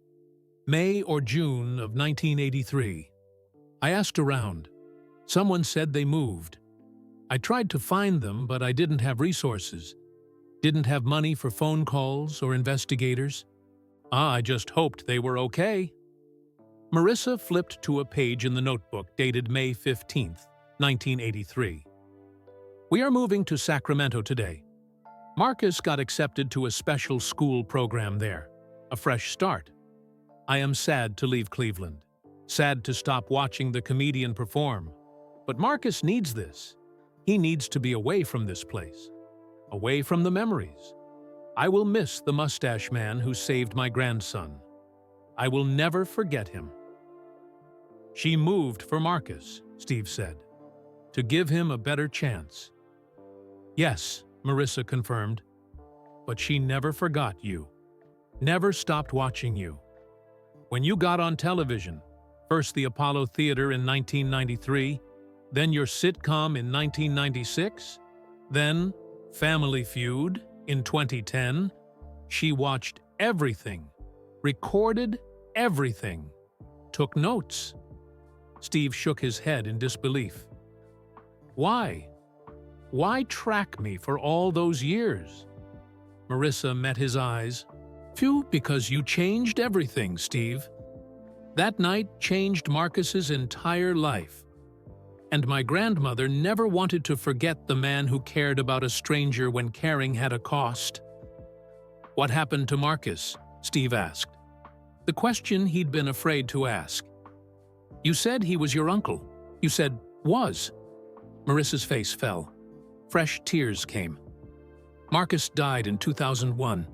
"May or June of 1983. I asked around. Someone said they moved. I tried to find them, but I didn't have resources. Didn't have money for phone calls or investigators. I just hoped they were okay." Marissa flipped to a page in the notebook dated May 15th, 1983. "We are moving to Sacramento today. Marcus got accepted to a special school program there. A fresh start. I am sad to leave Cleveland. Sad to stop watching the comedian perform. But Marcus needs this. He needs to be away from this place. Away from the memories. I will miss the mustache man who saved my grandson. I will never forget him." "She moved for Marcus," Steve said, "to give him a better chance." "Yes," Marissa confirmed, "but she never forgot you. Never stopped watching you. When you got on television, first the Apollo Theater in 1993, then your sitcom in 1996, then Family Feud in 2010, she watched everything, recorded everything, took notes." Steve shook his head in disbelief. "Why? Why track me for all those years?" Marissa met his eyes. "Phew, because you changed everything, Steve. That night changed Marcus's entire life. And my grandmother never wanted to forget the man who cared about a stranger when caring had a cost." "What happened to Marcus?" Steve asked. The question he'd been afraid to ask. "You said he was your uncle. You said was." Marissa's face fell. Fresh tears came. "Marcus died in 2001.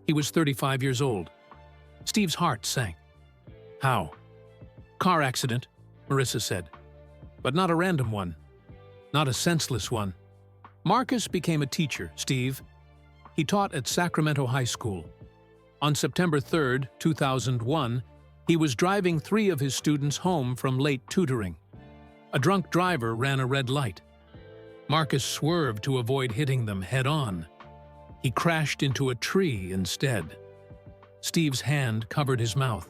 He was 35 years old." Steve's heart sank. "How?" "Car accident," Marissa said. "But not a random one. Not a senseless one. Marcus became a teacher, Steve. He taught at Sacramento High School. On September 3, 2001, he was driving 3 of his students home from late tutoring. A drunk driver ran a red light. Marcus swerved to avoid hitting them head-on. He crashed into a tree instead." Steve's hand covered his mouth.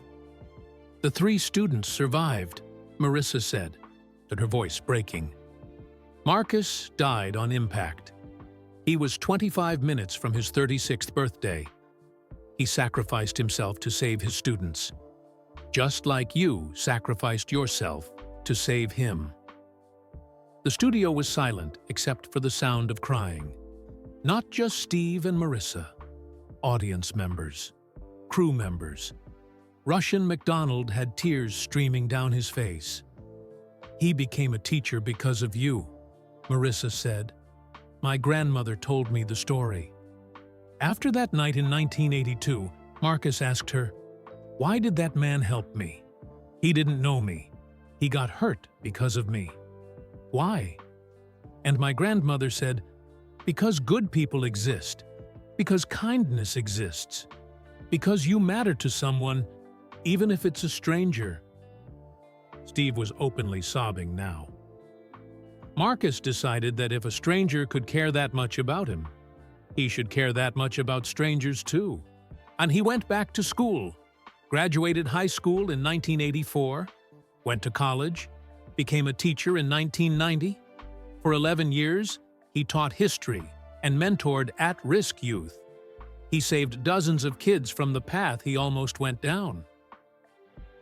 "The 3 students survived," Marissa said, but her voice breaking. "Marcus died on impact. He was 25 minutes from his 36th birthday. He sacrificed himself to save his students. Just like you sacrificed yourself to save him." The studio was silent except for the sound of crying. Not just Steve and Marissa. Audience members. Crew members. Russian McDonald had tears streaming down his face. "He became a teacher because of you," Marissa said. "My grandmother told me the story." After that night in 1982, Marcus asked her, "Why did that man help me? He didn't know me. He got hurt because of me. Why?" And my grandmother said, "Because good people exist. Because kindness exists. Because you matter to someone, even if it's a stranger." Steve was openly sobbing now. Marcus decided that if a stranger could care that much about him, he should care that much about strangers too. And he went back to school, graduated high school in 1984, went to college, became a teacher in 1990. For 11 years, he taught history and mentored at-risk youth. He saved dozens of kids from the path he almost went down.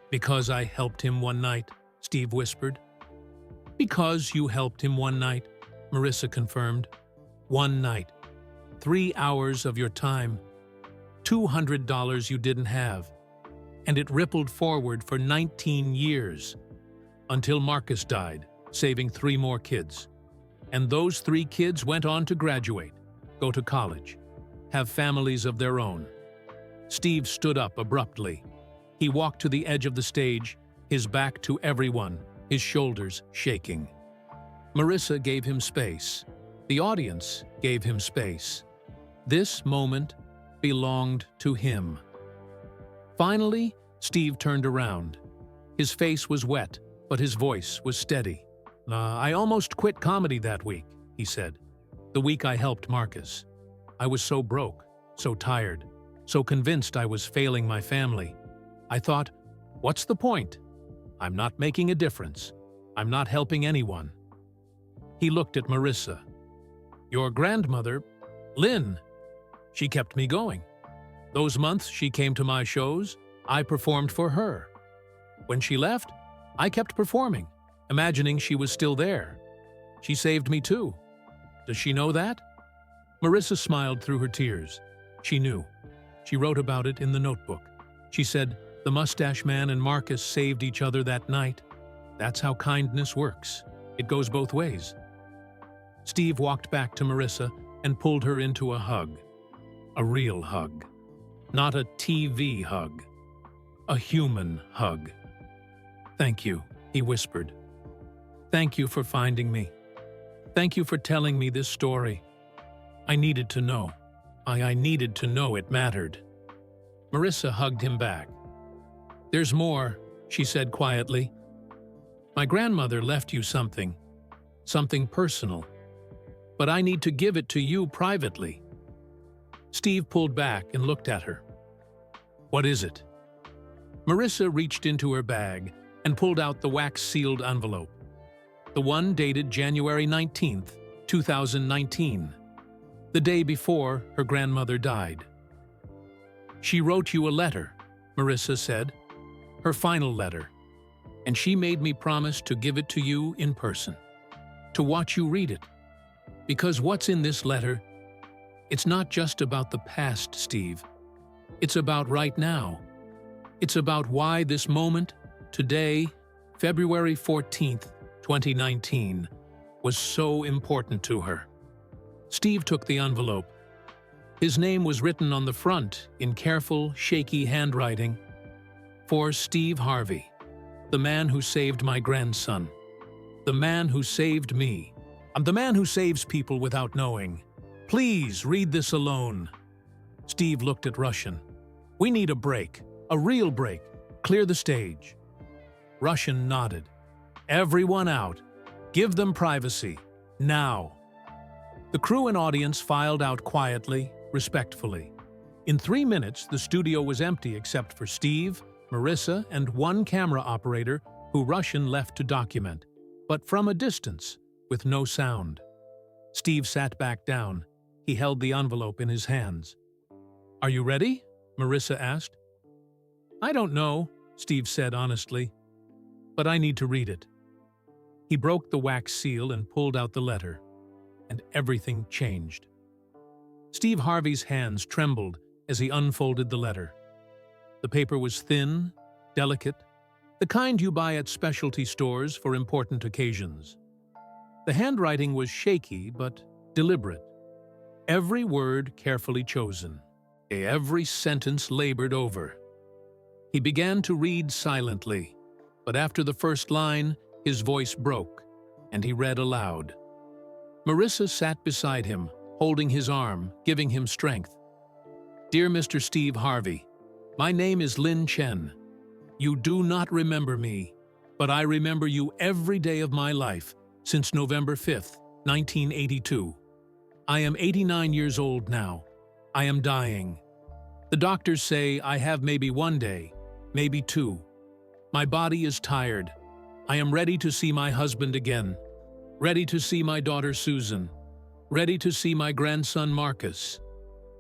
"Because I helped him one night," Steve whispered. "Because you helped him one night," Marissa confirmed. "One night. 3 hours of your time. $200 you didn't have. And it rippled forward for 19 years. Until Marcus died, saving 3 more kids. And those 3 kids went on to graduate, go to college, have families of their own." Steve stood up abruptly. He walked to the edge of the stage, his back to everyone, his shoulders shaking. Marissa gave him space. The audience gave him space. This moment belonged to him. Finally, Steve turned around. His face was wet, but his voice was steady. "I almost quit comedy that week," he said. "The week I helped Marcus. I was so broke, so tired, so convinced I was failing my family. I thought, what's the point? I'm not making a difference. I'm not helping anyone." He looked at Marissa. "Your grandmother, Lynn, she kept me going. Those months she came to my shows, I performed for her. When she left, I kept performing, imagining she was still there. She saved me too. Does she know that?" Marissa smiled through her tears. She knew. She wrote about it in the notebook. She said, "The mustache man and Marcus saved each other that night. That's how kindness works. It goes both ways." Steve walked back to Marissa and pulled her into a hug. A real hug. Not a TV hug. A human hug. "Thank you," he whispered. "Thank you for finding me. Thank you for telling me this story. I needed to know. I needed to know it mattered." Marissa hugged him back. "There's more," she said quietly. "My grandmother left you something personal. But I need to give it to you privately." Steve pulled back and looked at her. "What is it?" Marissa reached into her bag and pulled out the wax-sealed envelope. The one dated January 19th, 2019, the day before her grandmother died. "She wrote you a letter," Marissa said, "her final letter, and she made me promise to give it to you in person, to watch you read it. Because what's in this letter, it's not just about the past, Steve. It's about right now. It's about why this moment, today, February 14th, 2019, was so important to her." Steve took the envelope. His name was written on the front in careful, shaky handwriting. "For Steve Harvey, the man who saved my grandson. The man who saved me. I'm the man who saves people without knowing. Please read this alone." Steve looked at Russian. "We need a break, a real break. Clear the stage." Russian nodded. "Everyone out. Give them privacy. Now." The crew and audience filed out quietly, respectfully. In 3 minutes, the studio was empty except for Steve, Marissa, and one camera operator who Russian left to document, but from a distance, with no sound. Steve sat back down. He held the envelope in his hands. "Are you ready?" Marissa asked. "I don't know," Steve said honestly, "but I need to read it." He broke the wax seal and pulled out the letter, and everything changed. Steve Harvey's hands trembled as he unfolded the letter. The paper was thin, delicate, the kind you buy at specialty stores for important occasions. The handwriting was shaky but deliberate. Every word carefully chosen, every sentence labored over. He began to read silently, but after the first line, his voice broke, and he read aloud. Marissa sat beside him, holding his arm, giving him strength. "Dear Mr. Steve Harvey, my name is Lin Chen. You do not remember me, but I remember you every day of my life since November 5th, 1982. I am 89 years old now. I am dying. The doctors say I have maybe 1 day, maybe 2. My body is tired. I am ready to see my husband again, ready to see my daughter Susan, ready to see my grandson Marcus.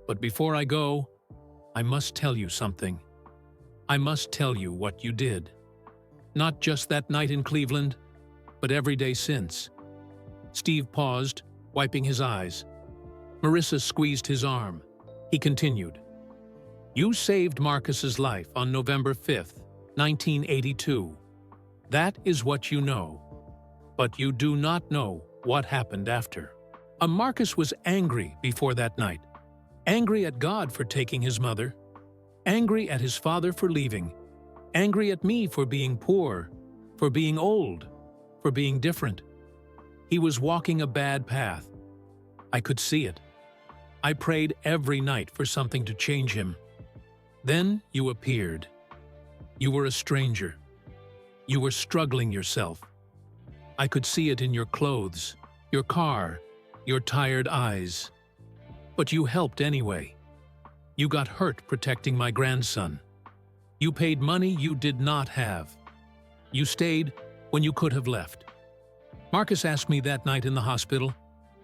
But before I go, I must tell you something. I must tell you what you did. Not just that night in Cleveland, but every day since." Steve paused, wiping his eyes. Marissa squeezed his arm. He continued, "You saved Marcus's life on November 5th, 1982. That is what you know. But you do not know what happened after." Marcus was angry before that night. Angry at God for taking his mother. Angry at his father for leaving. Angry at me for being poor, for being old, for being different. He was walking a bad path. I could see it. I prayed every night for something to change him. Then you appeared. You were a stranger. You were struggling yourself. I could see it in your clothes, your car, your tired eyes. But you helped anyway. You got hurt protecting my grandson. You paid money you did not have. You stayed when you could have left. Marcus asked me that night in the hospital,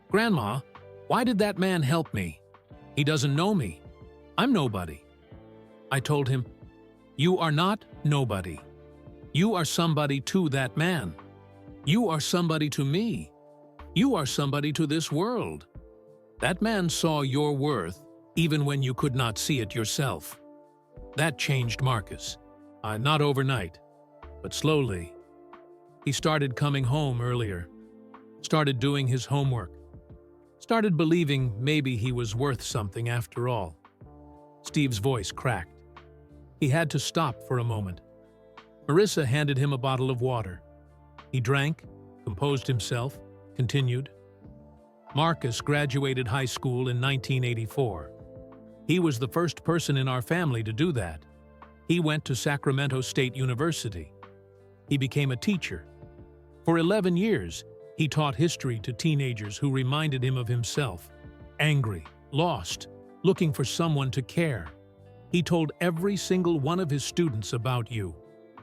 "Grandma, why did that man help me? He doesn't know me. I'm nobody." I told him, "You are not nobody. You are somebody to that man. You are somebody to me. You are somebody to this world. That man saw your worth even when you could not see it yourself." That changed Marcus. Not overnight, but slowly. He started coming home earlier, started doing his homework, started believing maybe he was worth something after all. Steve's voice cracked. He had to stop for a moment. Marissa handed him a bottle of water. He drank, composed himself, continued. Marcus graduated high school in 1984. He was the first person in our family to do that. He went to Sacramento State University. He became a teacher. For 11 years, he taught history to teenagers who reminded him of himself, angry, lost, looking for someone to care. He told every single one of his students about you,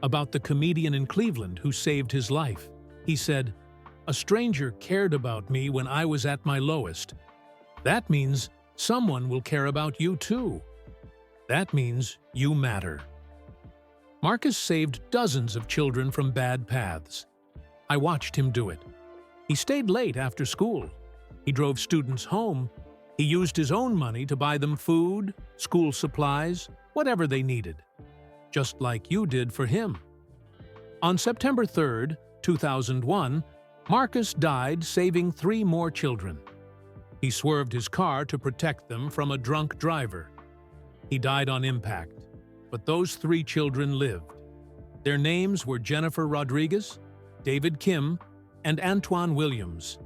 about the comedian in Cleveland who saved his life. He said, "A stranger cared about me when I was at my lowest. That means someone will care about you too. That means you matter." Marcus saved dozens of children from bad paths. I watched him do it. He stayed late after school. He drove students home. He used his own money to buy them food, school supplies, whatever they needed. Just like you did for him. On September 3rd, 2001, Marcus died saving 3 more children. He swerved his car to protect them from a drunk driver. He died on impact, but those 3 children lived. Their names were Jennifer Rodriguez, David Kim, and Antoine Williams.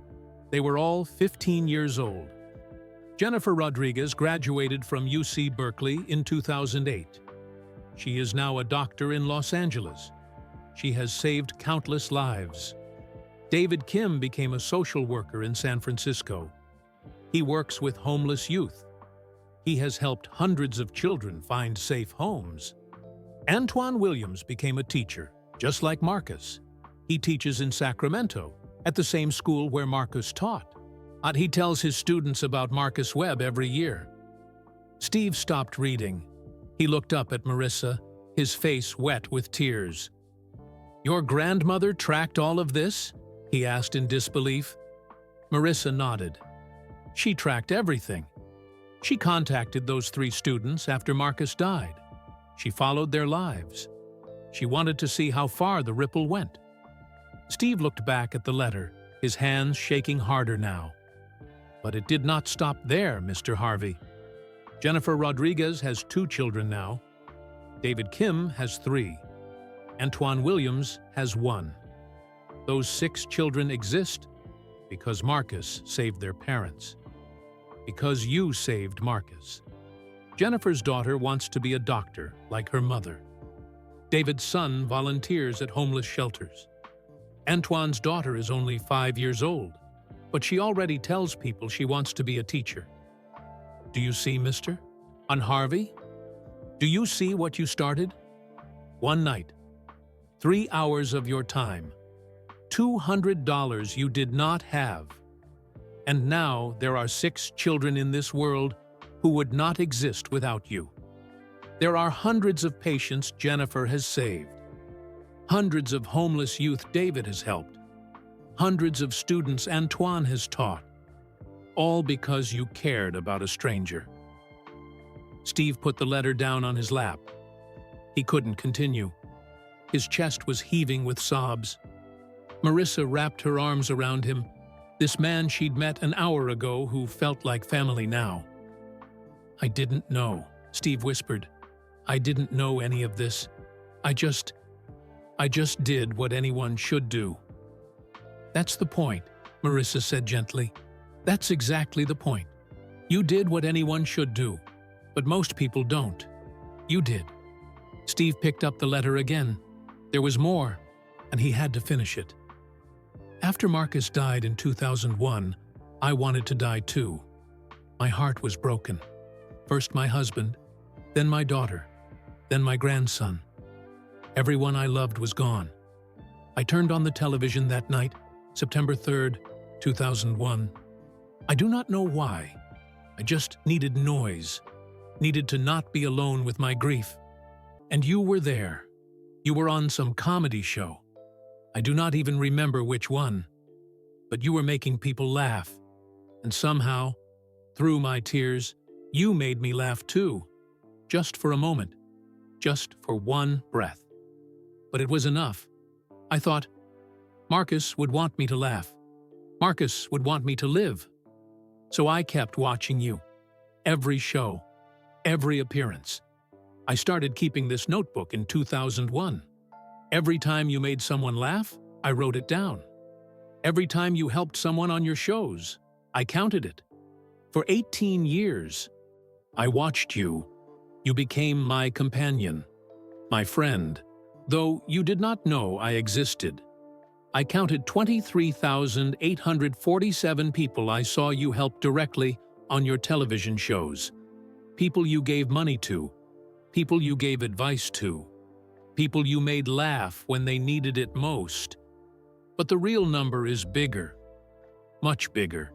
They were all 15 years old. Jennifer Rodriguez graduated from UC Berkeley in 2008. She is now a doctor in Los Angeles. She has saved countless lives. David Kim became a social worker in San Francisco. He works with homeless youth. He has helped hundreds of children find safe homes. Antoine Williams became a teacher, just like Marcus. He teaches in Sacramento, at the same school where Marcus taught. He tells his students about Marcus Webb every year. Steve stopped reading. He looked up at Marissa, his face wet with tears. "Your grandmother tracked all of this?" he asked in disbelief. Marissa nodded. She tracked everything. She contacted those 3 students after Marcus died. She followed their lives. She wanted to see how far the ripple went. Steve looked back at the letter, his hands shaking harder now. But it did not stop there, Mr. Harvey. Jennifer Rodriguez has 2 children now. David Kim has 3. Antoine Williams has 1. Those 6 children exist because Marcus saved their parents. Because you saved Marcus. Jennifer's daughter wants to be a doctor, like her mother. David's son volunteers at homeless shelters. Antoine's daughter is only 5 years old, but she already tells people she wants to be a teacher. Do you see, mister? On Harvey? Do you see what you started? One night, 3 hours of your time, $200 you did not have. And now there are 6 children in this world who would not exist without you. There are hundreds of patients Jennifer has saved. Hundreds of homeless youth David has helped. Hundreds of students Antoine has taught. All because you cared about a stranger. Steve put the letter down on his lap. He couldn't continue. His chest was heaving with sobs. Marissa wrapped her arms around him, this man she'd met an hour ago who felt like family now. "I didn't know," Steve whispered. "I didn't know any of this. I just did what anyone should do." "That's the point," Marissa said gently. "That's exactly the point. You did what anyone should do, but most people don't. You did." Steve picked up the letter again. There was more, and he had to finish it. "After Marcus died in 2001, I wanted to die too. My heart was broken. First my husband, then my daughter, then my grandson. Everyone I loved was gone. I turned on the television that night, September 3rd, 2001. I do not know why. I just needed noise, needed to not be alone with my grief. And you were there. You were on some comedy show. I do not even remember which one. But you were making people laugh. And somehow, through my tears, you made me laugh too. Just for a moment. Just for one breath. But it was enough. I thought, Marcus would want me to laugh. Marcus would want me to live. So I kept watching you. Every show. Every appearance. I started keeping this notebook in 2001. Every time you made someone laugh, I wrote it down. Every time you helped someone on your shows, I counted it. For 18 years, I watched you. You became my companion, my friend, though you did not know I existed. I counted 23,847 people I saw you help directly on your television shows. People you gave money to. People you gave advice to. People you made laugh when they needed it most. But the real number is bigger. Much bigger.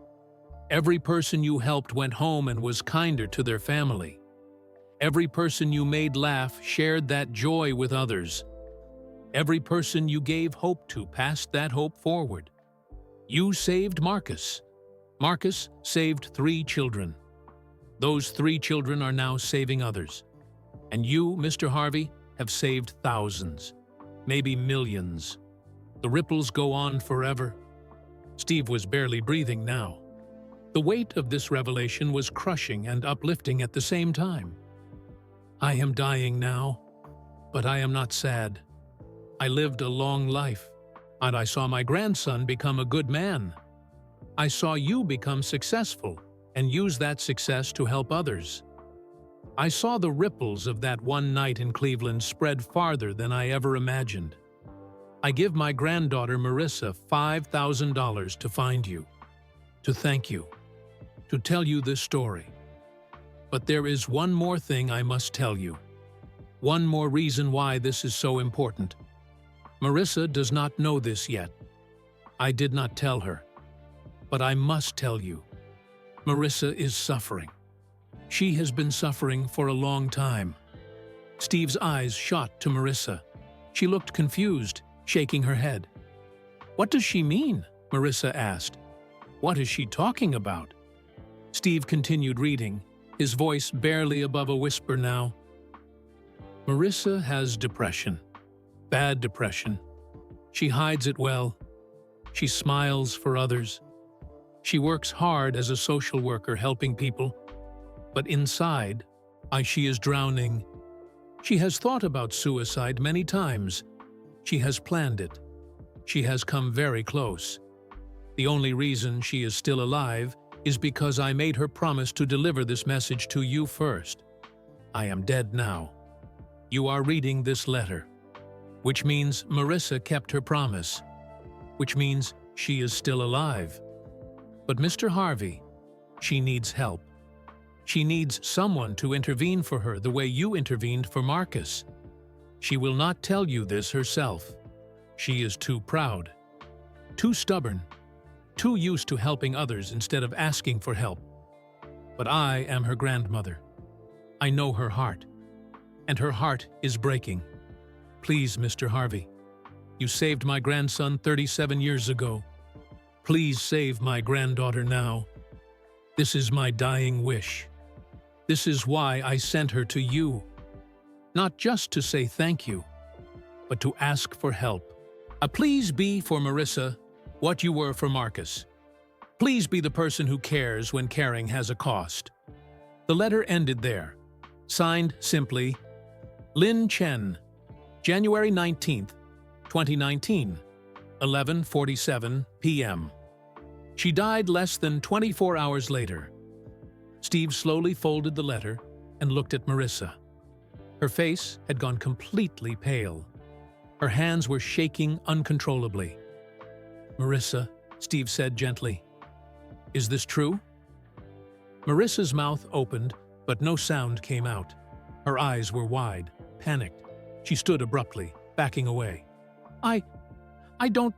Every person you helped went home and was kinder to their family. Every person you made laugh shared that joy with others. Every person you gave hope to passed that hope forward. You saved Marcus. Marcus saved 3 children. Those 3 children are now saving others. And you, Mr. Harvey, have saved thousands, maybe millions. The ripples go on forever. Steve was barely breathing now. The weight of this revelation was crushing and uplifting at the same time. I am dying now, but I am not sad. I lived a long life, and I saw my grandson become a good man. I saw you become successful and use that success to help others. I saw the ripples of that one night in Cleveland spread farther than I ever imagined. I give my granddaughter Marissa $5,000 to find you, to thank you, to tell you this story. But there is one more thing I must tell you. One more reason why this is so important. Marissa does not know this yet. I did not tell her. But I must tell you. Marissa is suffering. She has been suffering for a long time. Steve's eyes shot to Marissa. She looked confused, shaking her head. "What does she mean?" Marissa asked. "What is she talking about?" Steve continued reading, his voice barely above a whisper now. Marissa has depression. Bad depression. She hides it well. She smiles for others. She works hard as a social worker helping people. But inside, she is drowning. She has thought about suicide many times. She has planned it. She has come very close. The only reason she is still alive is because I made her promise to deliver this message to you first. I am dead now. You are reading this letter, which means Marissa kept her promise, which means she is still alive. But Mr. Harvey, she needs help. She needs someone to intervene for her the way you intervened for Marcus. She will not tell you this herself. She is too proud. too stubborn, too used to helping others instead of asking for help. But I am her grandmother. I know her heart, and her heart is breaking. Please, Mr. Harvey, you saved my grandson 37 years ago. Please save my granddaughter now. This is my dying wish. This is why I sent her to you. Not just to say thank you, but to ask for help. Please be for Marissa what you were for Marcus. Please be the person who cares when caring has a cost. The letter ended there. Signed simply, Lin Chen, January 19th, 2019, 11:47 p.m. She died less than 24 hours later. Steve slowly folded the letter and looked at Marissa. Her face had gone completely pale. Her hands were shaking uncontrollably. "Marissa," Steve said gently, "is this true?" Marissa's mouth opened, but no sound came out. Her eyes were wide, panicked. She stood abruptly, backing away. I don't...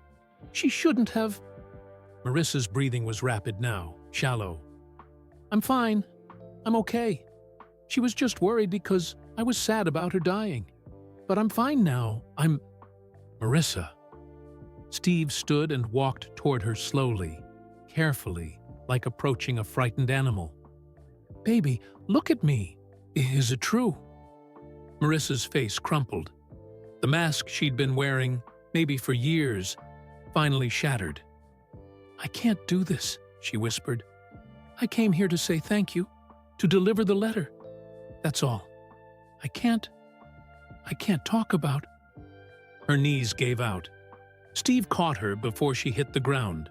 She shouldn't have... Marissa's breathing was rapid now, shallow. "I'm fine. I'm okay. She was just worried because I was sad about her dying. But I'm fine now. Marissa." Steve stood and walked toward her slowly, carefully, like approaching a frightened animal. "Baby, look at me. Is it true?" Marissa's face crumpled. The mask she'd been wearing, maybe for years, finally shattered. "I can't do this," she whispered. "I came here to say thank you, to deliver the letter. That's all. I can't talk about..." Her knees gave out. Steve caught her before she hit the ground.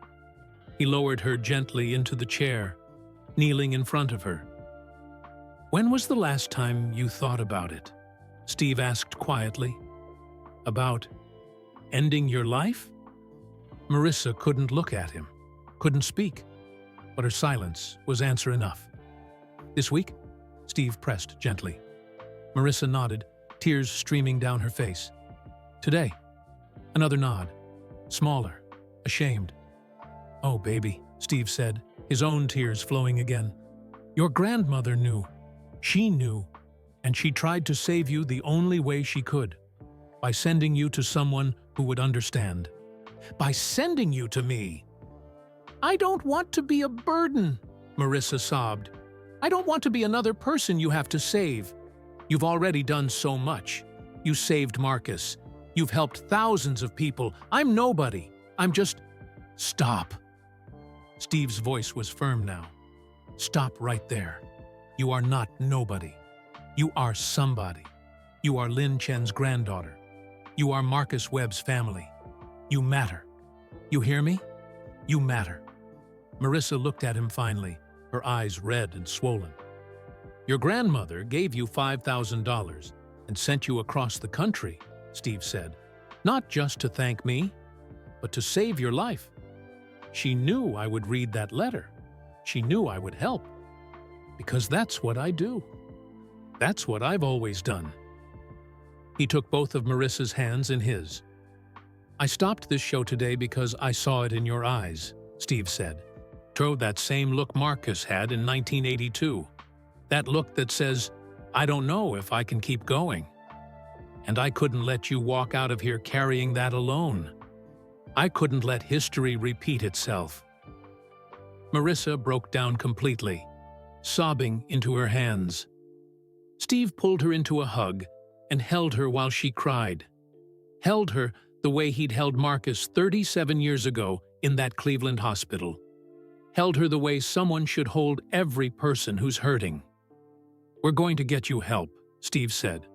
He lowered her gently into the chair, kneeling in front of her. "When was the last time you thought about it?" Steve asked quietly. "About ending your life?" Marissa couldn't look at him, couldn't speak, but her silence was answer enough. "This week?" Steve pressed gently. Marissa nodded, tears streaming down her face. "Today?" Another nod, smaller, ashamed. "Oh, baby," Steve said, his own tears flowing again. "Your grandmother knew. She knew, and she tried to save you the only way she could, by sending you to someone who would understand. By sending you to me." "I don't want to be a burden," Marissa sobbed. "I don't want to be another person you have to save. You've already done so much. You saved Marcus. You've helped thousands of people. I'm nobody. I'm just..." "Stop." Steve's voice was firm now. "Stop right there. You are not nobody. You are somebody. You are Lin Chen's granddaughter. You are Marcus Webb's family. You matter. You hear me? You matter." Marissa looked at him finally, her eyes red and swollen. "Your grandmother gave you $5,000 and sent you across the country," Steve said. "Not just to thank me, but to save your life. She knew I would read that letter. She knew I would help. Because that's what I do. That's what I've always done." He took both of Marissa's hands in his. "I stopped this show today because I saw it in your eyes," Steve said. "Throw that same look Marcus had in 1982. That look that says, 'I don't know if I can keep going.' And I couldn't let you walk out of here carrying that alone. I couldn't let history repeat itself." Marissa broke down completely, sobbing into her hands. Steve pulled her into a hug and held her while she cried. Held her the way he'd held Marcus 37 years ago in that Cleveland hospital. Held her the way someone should hold every person who's hurting. "We're going to get you help," Steve said.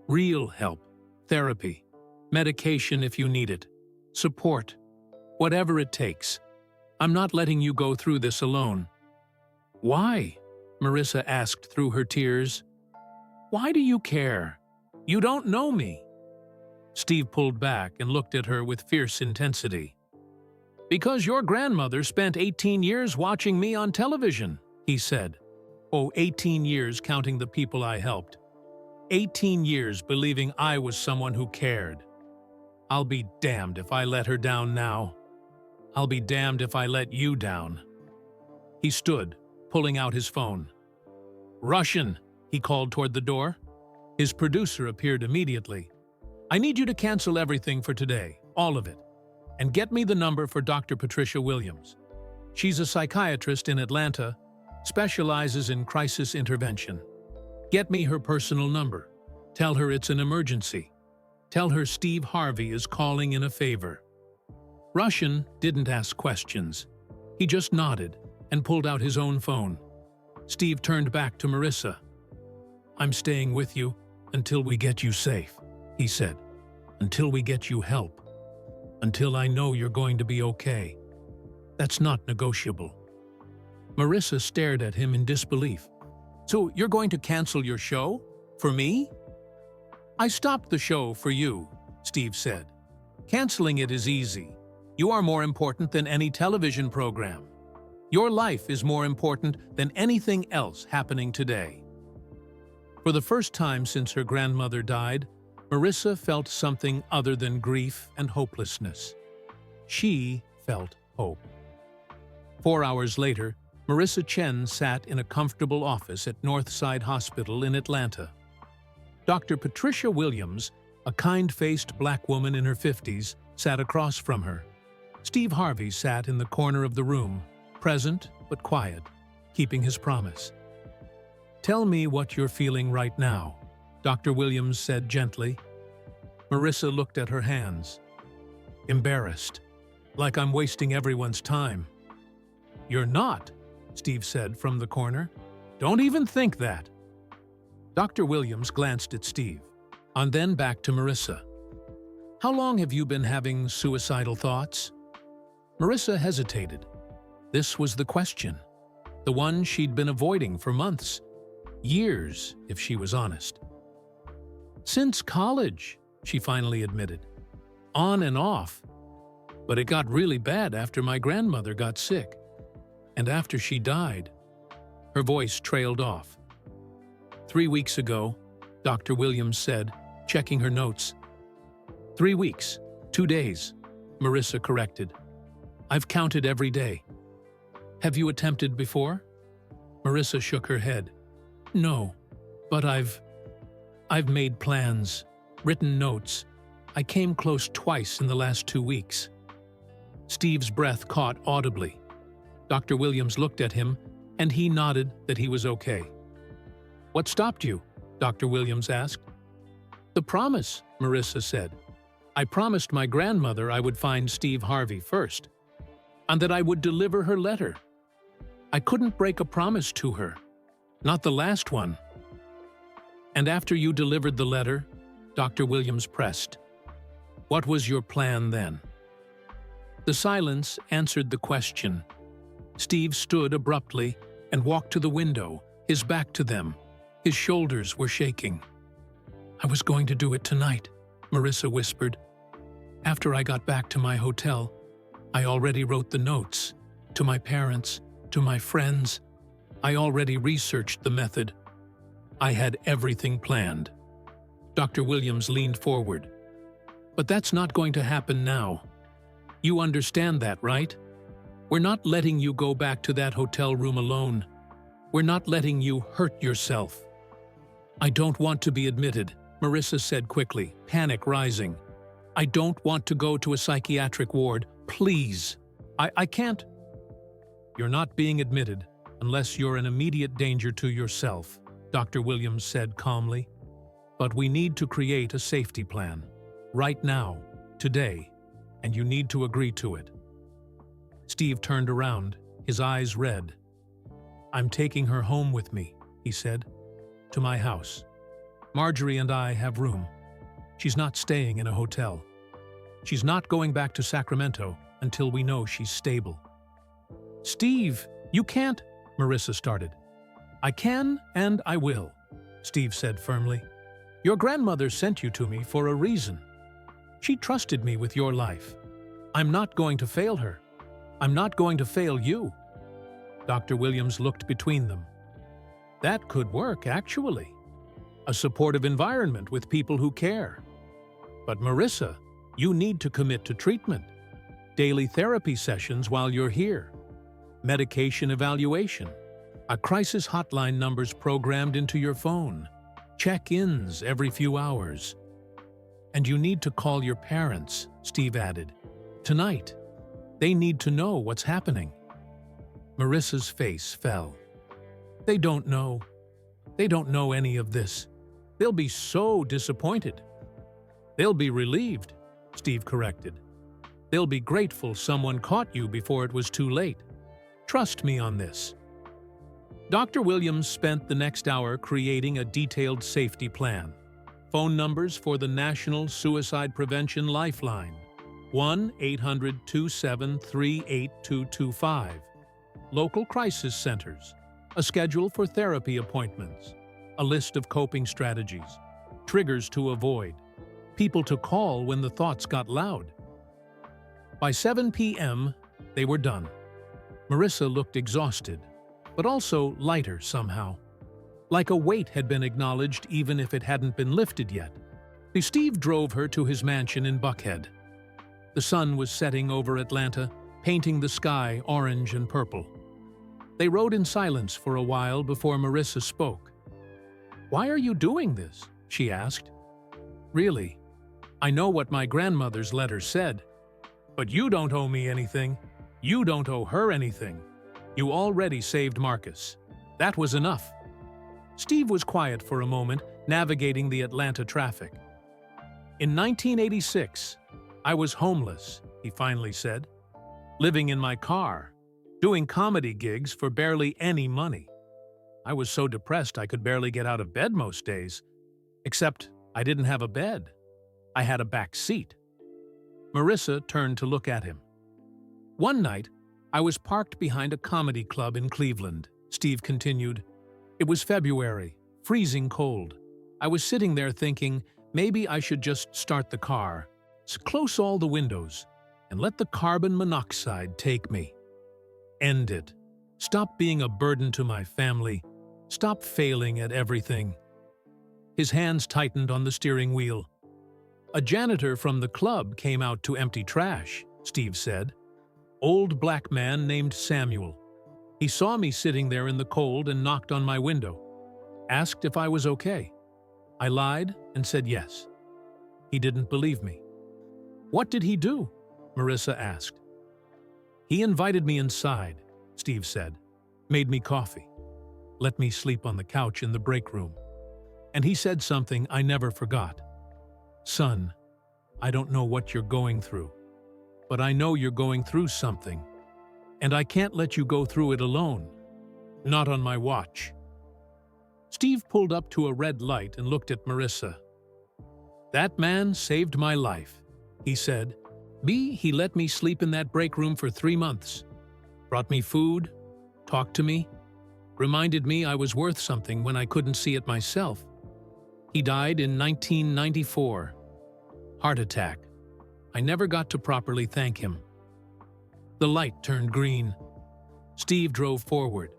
"Real help. Therapy. Medication if you need it. Support. Whatever it takes. I'm not letting you go through this alone." "Why?" Marissa asked through her tears. "Why do you care? You don't know me." Steve pulled back and looked at her with fierce intensity. "Because your grandmother spent 18 years watching me on television," he said. "Oh, 18 years counting the people I helped. 18 years believing I was someone who cared. I'll be damned if I let her down now." I'll be damned if I let you down." He stood, pulling out his phone. "Russian," he called toward the door. His producer appeared immediately. "I need you to cancel everything for today, all of it, and get me the number for Dr. Patricia Williams. She's a psychiatrist in Atlanta, specializes in crisis intervention. Get me her personal number. Tell her it's an emergency. Tell her Steve Harvey is calling in a favor." Russian didn't ask questions. He just nodded and pulled out his own phone. Steve turned back to Marissa. "I'm staying with you until we get you safe," he said. "Until we get you help. Until I know you're going to be okay. That's not negotiable." Marissa stared at him in disbelief. "So you're going to cancel your show? For me?" "I stopped the show for you," Steve said. "Canceling it is easy. You are more important than any television program. Your life is more important than anything else happening today." For the first time since her grandmother died, Marissa felt something other than grief and hopelessness. She felt hope. 4 hours later, Marissa Chen sat in a comfortable office at Northside Hospital in Atlanta. Dr. Patricia Williams, a kind-faced black woman in her 50s, sat across from her. Steve Harvey sat in the corner of the room, present but quiet, keeping his promise. "Tell me what you're feeling right now," Dr. Williams said gently. Marissa looked at her hands. "Embarrassed, like I'm wasting everyone's time." "You're not," Steve said from the corner. "Don't even think that." Dr. Williams glanced at Steve, and then back to Marissa. "How long have you been having suicidal thoughts?" Marissa hesitated. This was the question, the one she'd been avoiding for months, years, if she was honest. "Since college," she finally admitted. "On and off. But it got really bad after my grandmother got sick. And after she died." Her voice trailed off. 3 weeks ago," Dr. Williams said, checking her notes. 3 weeks, 2 days, Marissa corrected. "I've counted every day." "Have you attempted before?" Marissa shook her head. "No, but I've made plans, written notes. I came close twice in the last 2 weeks." Steve's breath caught audibly. Dr. Williams looked at him, and he nodded that he was okay. "What stopped you?" Dr. Williams asked. "The promise," Marissa said. "I promised my grandmother I would find Steve Harvey first, and that I would deliver her letter. I couldn't break a promise to her, not the last one." "And after you delivered the letter," Dr. Williams pressed, "what was your plan then?" The silence answered the question. Steve stood abruptly and walked to the window, his back to them. His shoulders were shaking. "I was going to do it tonight," Marissa whispered. "After I got back to my hotel, I already wrote the notes. To my parents, to my friends. I already researched the method. I had everything planned." Dr. Williams leaned forward. "But that's not going to happen now. You understand that, right? We're not letting you go back to that hotel room alone. We're not letting you hurt yourself." "I don't want to be admitted," Marissa said quickly, panic rising. "I don't want to go to a psychiatric ward. Please. I can't." "You're not being admitted unless you're in immediate danger to yourself," Dr. Williams said calmly. "But we need to create a safety plan. Right now, today, and you need to agree to it." Steve turned around, his eyes red. "I'm taking her home with me," he said, "to my house. Marjorie and I have room. She's not staying in a hotel. She's not going back to Sacramento until we know she's stable." "Steve, you can't," Marissa started. "I can and I will," Steve said firmly. "Your grandmother sent you to me for a reason. She trusted me with your life. I'm not going to fail her. I'm not going to fail you." Dr. Williams looked between them. "That could work, actually. A supportive environment with people who care. But Marissa, you need to commit to treatment. daily therapy sessions while you're here, medication evaluation, a crisis hotline numbers programmed into your phone, check-ins every few hours. And you need to call your parents, Steve added. Tonight. They need to know what's happening. Marissa's face fell. They don't know. They don't know any of this. They'll be so disappointed. They'll be relieved, Steve corrected. They'll be grateful someone caught you before it was too late. Trust me on this. Dr. Williams spent the next hour creating a detailed safety plan. Phone numbers for the National Suicide Prevention Lifeline, 1-800-2738-225. Local crisis centers, a schedule for therapy appointments, a list of coping strategies, triggers to avoid, people to call when the thoughts got loud. By 7 p.m., they were done. Marissa looked exhausted, but also lighter somehow. Like a weight had been acknowledged even if it hadn't been lifted yet. Steve drove her to his mansion in Buckhead. The sun was setting over Atlanta, painting the sky orange and purple. They rode in silence for a while before Marissa spoke. "Why are you doing this?" she asked. "Really, I know what my grandmother's letter said. But you don't owe me anything. You don't owe her anything. You already saved Marcus. That was enough." Steve was quiet for a moment, navigating the Atlanta traffic. "In 1986, I was homeless," he finally said. "Living in my car, doing comedy gigs for barely any money. I was so depressed I could barely get out of bed most days. Except I didn't have a bed. I had a back seat." Marissa turned to look at him. "One night, I was parked behind a comedy club in Cleveland," Steve continued. "It was February, freezing cold. I was sitting there thinking, maybe I should just start the car, close all the windows, and let the carbon monoxide take me. End it. Stop being a burden to my family. Stop failing at everything." His hands tightened on the steering wheel. "A janitor from the club came out to empty trash," Steve said. "Old black man named Samuel. He saw me sitting there in the cold and knocked on my window. Asked if I was okay. I lied and said yes. He didn't believe me." "What did he do?" Marissa asked. "He invited me inside," Steve said. "Made me coffee. Let me sleep on the couch in the break room. And he said something I never forgot. 'Son, I don't know what you're going through, but I know you're going through something. And I can't let you go through it alone. Not on my watch.'" Steve pulled up to a red light and looked at Marissa. "That man saved my life," he said. He let me sleep in that break room for 3 months. Brought me food, talked to me, reminded me I was worth something when I couldn't see it myself. He died in 1994. Heart attack. I never got to properly thank him." The light turned green. Steve drove forward.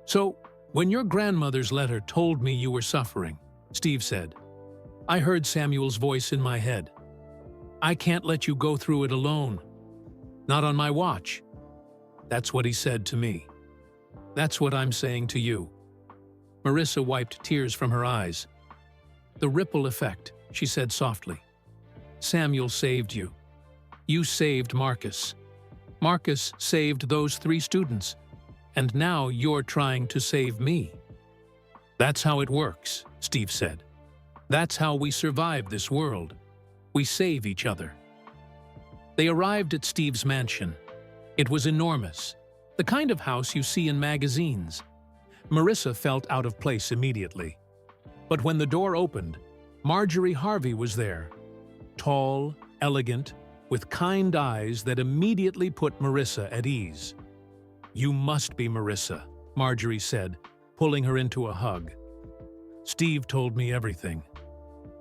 "So, when your grandmother's letter told me you were suffering," Steve said, "I heard Samuel's voice in my head. I can't let you go through it alone. Not on my watch. That's what he said to me. That's what I'm saying to you." Marissa wiped tears from her eyes. "The ripple effect," she said softly. "Samuel saved you. You saved Marcus. Marcus saved those 3 students. And now you're trying to save me." "That's how it works," Steve said. "That's how we survive this world. We save each other." They arrived at Steve's mansion. It was enormous, the kind of house you see in magazines. Marissa felt out of place immediately. But when the door opened, Marjorie Harvey was there. Tall, elegant, with kind eyes that immediately put Marissa at ease. "You must be Marissa," Marjorie said, pulling her into a hug. "Steve told me everything.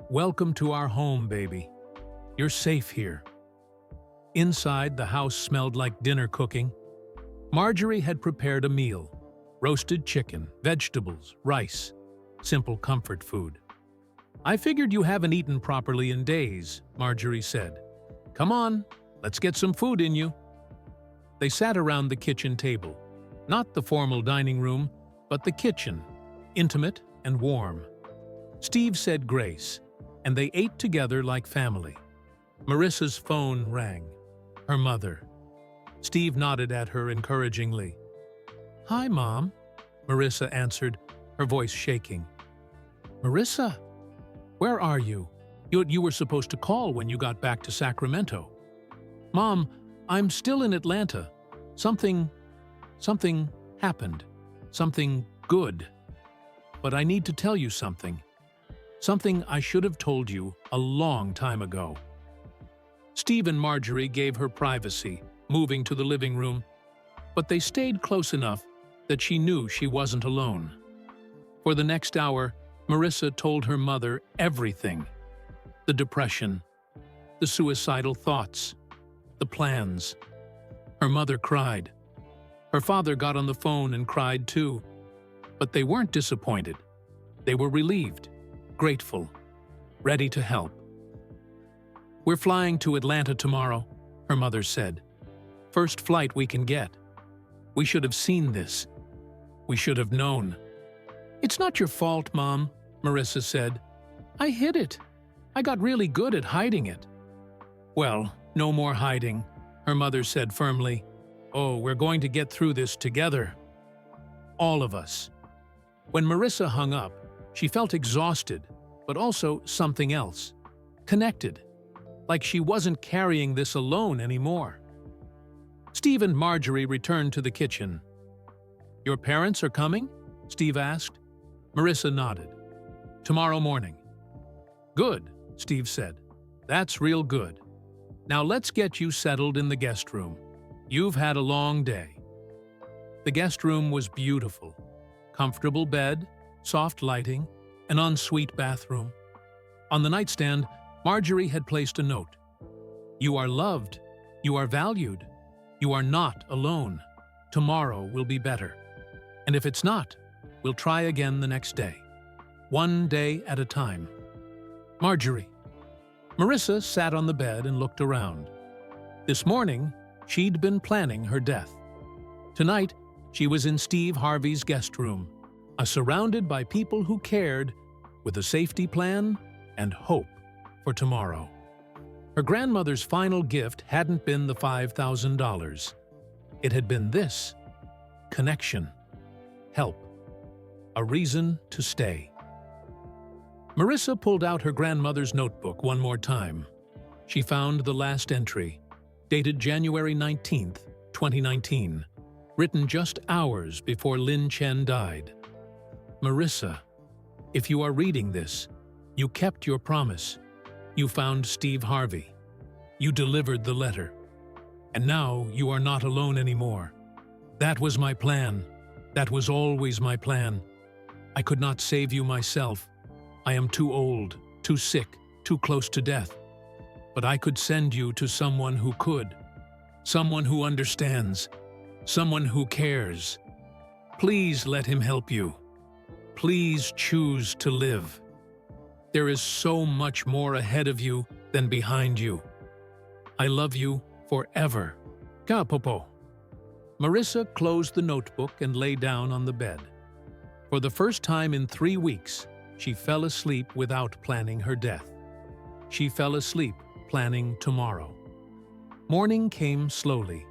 Welcome to our home, baby. You're safe here." Inside, the house smelled like dinner cooking. Marjorie had prepared a meal: roasted chicken, vegetables, rice, simple comfort food. "I figured you haven't eaten properly in days," Marjorie said. "Come on, Let's get some food in you." They sat around the kitchen table, not the formal dining room, but the kitchen, intimate and warm. Steve said grace, and they ate together like family. Marissa's phone rang. Her mother. Steve nodded at her encouragingly. "Hi, Mom," Marissa answered, her voice shaking. "Marissa, where are you? You were supposed to call when you got back to Sacramento." "Mom, I'm still in Atlanta. Something happened. Something good. But I need to tell you something. Something I should have told you a long time ago." Steve and Marjorie gave her privacy, moving to the living room, but they stayed close enough that she knew she wasn't alone. For the next hour, Marissa told her mother everything. The depression, the suicidal thoughts, the plans. Her mother cried. Her father got on the phone and cried too. But they weren't disappointed. They were relieved, grateful, ready to help. "We're flying to Atlanta tomorrow," her mother said. "First flight we can get. We should have seen this. We should have known." "It's not your fault, Mom," Marissa said. "I hid it. I got really good at hiding it." "Well, no more hiding," her mother said firmly. "Oh, we're going to get through this together. All of us." When Marissa hung up, she felt exhausted, but also something else. Connected. Like she wasn't carrying this alone anymore. Steve and Marjorie returned to the kitchen. "Your parents are coming?" Steve asked. Marissa nodded. "Tomorrow morning." "Good," Steve said. "That's real good. Now let's get you settled in the guest room. You've had a long day." The guest room was beautiful. Comfortable bed, soft lighting, an ensuite bathroom. On the nightstand, Marjorie had placed a note. "You are loved. You are valued. You are not alone. Tomorrow will be better. And if it's not, we'll try again the next day. One day at a time." Marjorie. Marissa sat on the bed and looked around. This morning, she'd been planning her death. Tonight, she was in Steve Harvey's guest room, surrounded by people who cared, with a safety plan and hope for tomorrow. Her grandmother's final gift hadn't been the $5,000. It had been this: connection, help, a reason to stay. Marissa pulled out her grandmother's notebook one more time. She found the last entry, dated January 19th, 2019, written just hours before Lin Chen died. "Marissa, if you are reading this, you kept your promise. You found Steve Harvey. You delivered the letter. And now you are not alone anymore. That was my plan. That was always my plan. I could not save you myself. I am too old, too sick, too close to death. But I could send you to someone who could. Someone who understands. Someone who cares. Please let him help you. Please choose to live. There is so much more ahead of you than behind you. I love you forever. Ka popo." Marissa closed the notebook and lay down on the bed. For the first time in 3 weeks, she fell asleep without planning her death. She fell asleep planning tomorrow. Morning came slowly.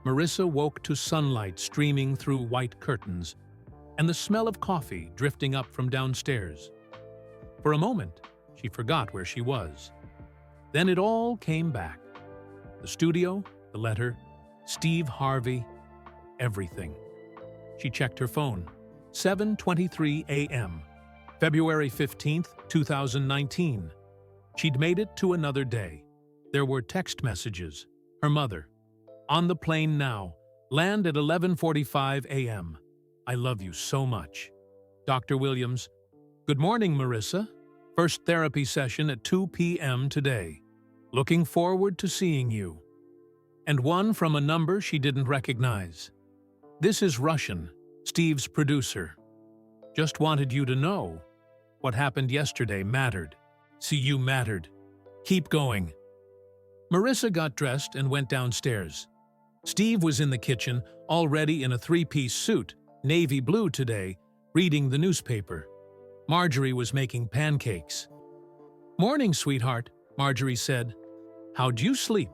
Marissa woke to sunlight streaming through white curtains and the smell of coffee drifting up from downstairs. For a moment, she forgot where she was. Then it all came back. The studio, the letter, Steve Harvey, everything. She checked her phone. 7:23 a.m., February 15th, 2019. She'd made it to another day. There were text messages. Her mother. "On the plane now. Land at 11:45 a.m. I love you so much." Dr. Williams. "Good morning, Marissa. First therapy session at 2 p.m. today. Looking forward to seeing you." And one from a number she didn't recognize. "This is Russian, Steve's producer. Just wanted you to know. What happened yesterday mattered. See, you mattered. Keep going." Marissa got dressed and went downstairs. Steve was in the kitchen, already in a three-piece suit, navy blue today, reading the newspaper. Marjorie was making pancakes. "Morning, sweetheart," Marjorie said. "How'd you sleep?"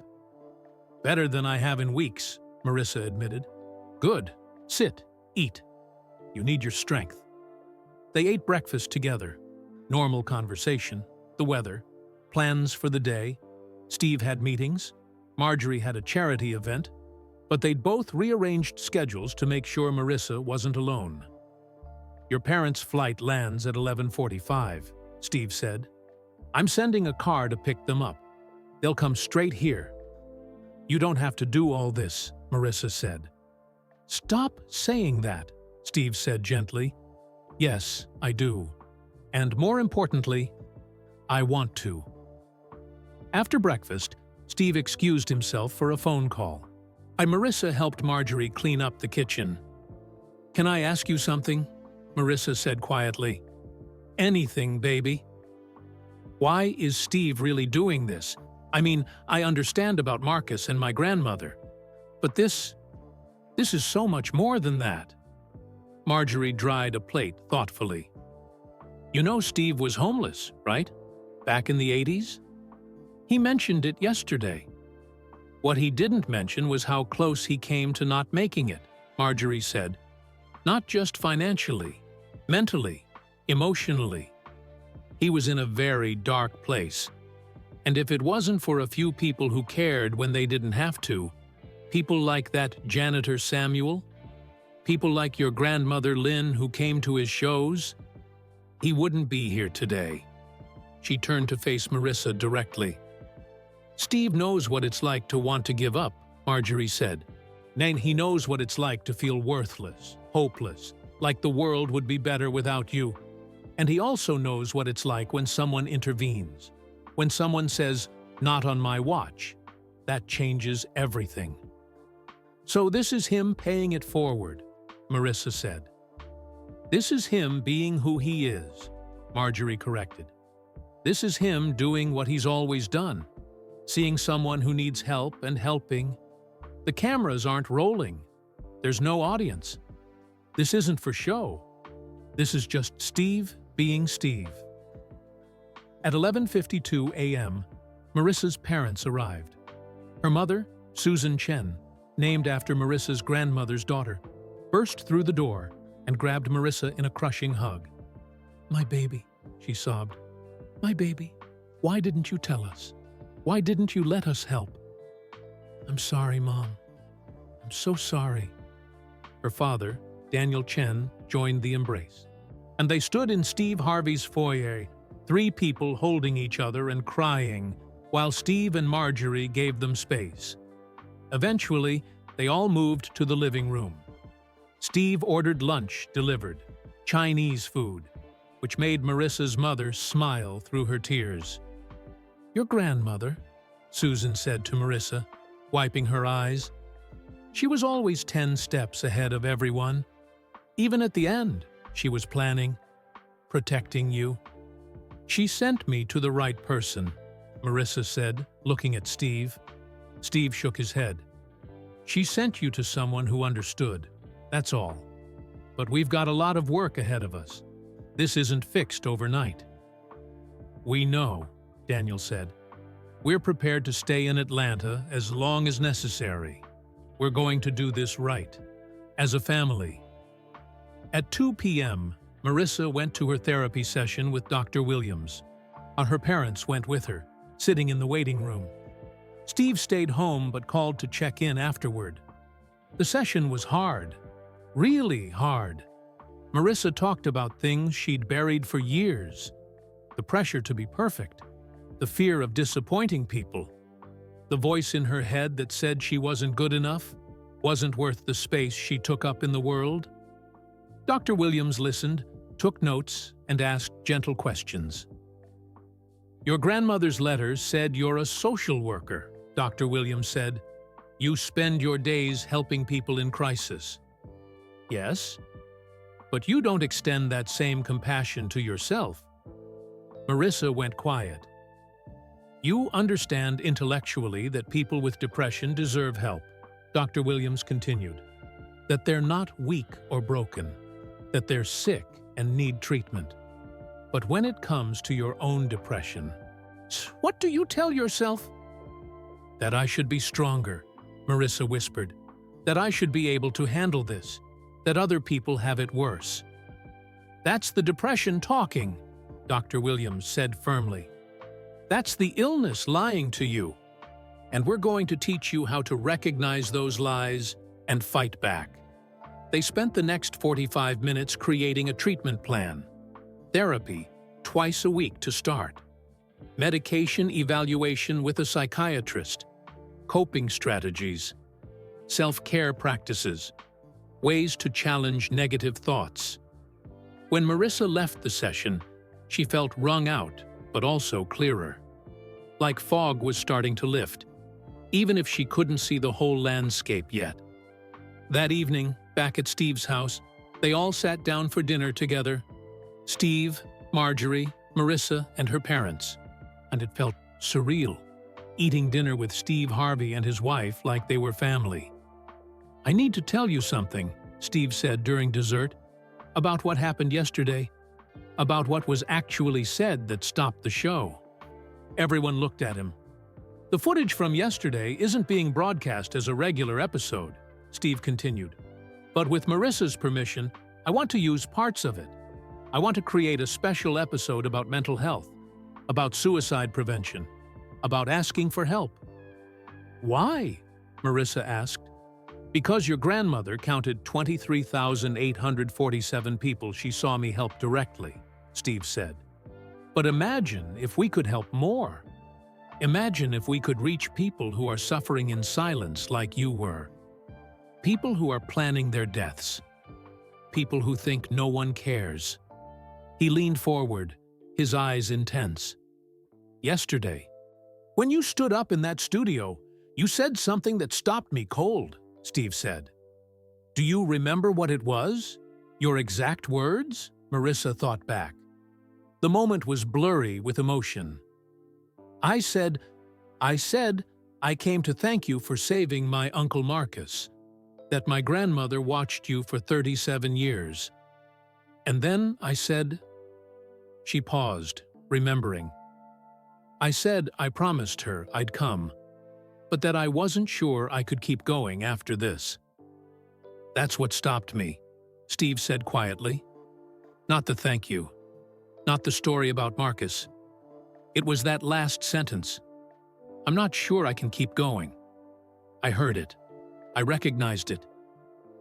"Better than I have in weeks," Marissa admitted. "Good. Sit. Eat. You need your strength." They ate breakfast together. Normal conversation, the weather, plans for the day. Steve had meetings. Marjorie had a charity event. But they'd both rearranged schedules to make sure Marissa wasn't alone. "Your parents' flight lands at 11:45, Steve said. "I'm sending a car to pick them up. They'll come straight here." "You don't have to do all this," Marissa said. "Stop saying that," Steve said gently. "Yes, I do. And more importantly, I want to." After breakfast, Steve excused himself for a phone call. Marissa helped Marjorie clean up the kitchen. "Can I ask you something?" Marissa said quietly. "Anything, baby." "Why is Steve really doing this? I mean, I understand about Marcus and my grandmother. But this is so much more than that." Marjorie dried a plate thoughtfully. "You know Steve was homeless, right? Back in the 80s? He mentioned it yesterday." "What he didn't mention was how close he came to not making it," Marjorie said. "Not just financially, mentally, emotionally. He was in a very dark place. And if it wasn't for a few people who cared when they didn't have to, people like that janitor Samuel, people like your grandmother Lynn who came to his shows, he wouldn't be here today." She turned to face Marissa directly. "Steve knows what it's like to want to give up," Marjorie said. "He knows what it's like to feel worthless, hopeless, like the world would be better without you. And he also knows what it's like when someone intervenes. When someone says, 'Not on my watch,' that changes everything." "So this is him paying it forward," Marissa said. "This is him being who he is," Marjorie corrected. "This is him doing what he's always done. Seeing someone who needs help and helping. The cameras aren't rolling. There's no audience. This isn't for show. This is just Steve being Steve." At 11:52 a.m., Marissa's parents arrived. Her mother, Susan Chen, named after Marissa's grandmother's daughter, burst through the door and grabbed Marissa in a crushing hug. "My baby," she sobbed. "My baby, why didn't you tell us? Why didn't you let us help?" "I'm sorry, Mom. I'm so sorry." Her father, Daniel Chen, joined the embrace. And they stood in Steve Harvey's foyer, three people holding each other and crying, while Steve and Marjorie gave them space. Eventually, they all moved to the living room. Steve ordered lunch delivered, Chinese food, which made Marissa's mother smile through her tears. "Your grandmother," Susan said to Marissa, wiping her eyes. "She was always 10 steps ahead of everyone. Even at the end, she was planning, protecting you." "She sent me to the right person," Marissa said, looking at Steve. Steve shook his head. "She sent you to someone who understood, that's all. But we've got a lot of work ahead of us. This isn't fixed overnight." "We know," Daniel said. "We're prepared to stay in Atlanta as long as necessary. We're going to do this right, as a family." At 2 p.m., Marissa went to her therapy session with Dr. Williams. Her parents went with her, sitting in the waiting room. Steve stayed home but called to check in afterward. The session was hard, really hard. Marissa talked about things she'd buried for years. The pressure to be perfect, the fear of disappointing people, the voice in her head that said she wasn't good enough, wasn't worth the space she took up in the world. Dr. Williams listened, took notes, and asked gentle questions. "Your grandmother's letters said you're a social worker," Dr. Williams said. "You spend your days helping people in crisis." "Yes, but you don't extend that same compassion to yourself." Marissa went quiet. You understand intellectually that people with depression deserve help, Dr. Williams continued. That they're not weak or broken, that they're sick and need treatment. But when it comes to your own depression, what do you tell yourself? That I should be stronger, Marissa whispered. That I should be able to handle this, that other people have it worse. That's the depression talking, Dr. Williams said firmly. That's the illness lying to you. And we're going to teach you how to recognize those lies and fight back. They spent the next 45 minutes creating a treatment plan. Therapy, twice a week to start. Medication evaluation with a psychiatrist. Coping strategies. Self-care practices. Ways to challenge negative thoughts. When Marissa left the session, she felt wrung out, but also clearer. Like fog was starting to lift, even if she couldn't see the whole landscape yet. That evening, back at Steve's house, they all sat down for dinner together. Steve, Marjorie, Marissa, and her parents. And it felt surreal, eating dinner with Steve Harvey and his wife like they were family. I need to tell you something, Steve said during dessert, about what happened yesterday, about what was actually said that stopped the show. Everyone looked at him. The footage from yesterday isn't being broadcast as a regular episode, Steve continued. But with Marissa's permission, I want to use parts of it. I want to create a special episode about mental health, about suicide prevention, about asking for help. Why? Marissa asked. Because your grandmother counted 23,847 people she saw me help directly, Steve said. But imagine if we could help more. Imagine if we could reach people who are suffering in silence like you were. People who are planning their deaths. People who think no one cares. He leaned forward, his eyes intense. Yesterday, when you stood up in that studio, you said something that stopped me cold, Steve said. Do you remember what it was? Your exact words? Marissa thought back. The moment was blurry with emotion. I said, I came to thank you for saving my Uncle Marcus, that my grandmother watched you for 37 years. And then I said, she paused, remembering. I said I promised her I'd come, but that I wasn't sure I could keep going after this. That's what stopped me, Steve said quietly. Not the thank you, not the story about Marcus. It was that last sentence. I'm not sure I can keep going. I heard it. I recognized it.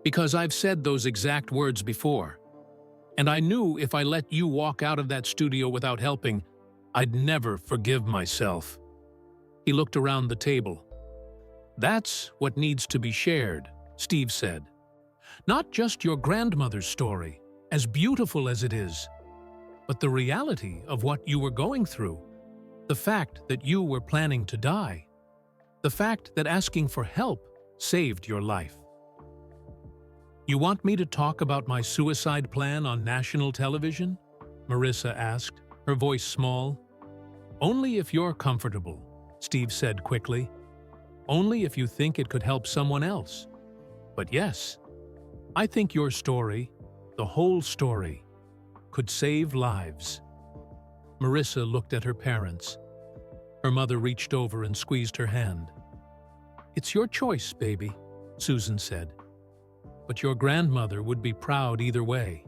Because I've said those exact words before. And I knew if I let you walk out of that studio without helping, I'd never forgive myself. He looked around the table. That's what needs to be shared, Steve said. Not just your grandmother's story, as beautiful as it is, but the reality of what you were going through. The fact that you were planning to die. The fact that asking for help saved your life. You want me to talk about my suicide plan on national television? Marissa asked, her voice small. Only if you're comfortable, Steve said quickly. Only if you think it could help someone else. But yes, I think your story, the whole story, could save lives. Marissa looked at her parents. Her mother reached over and squeezed her hand. It's your choice, baby, Susan said. But your grandmother would be proud either way.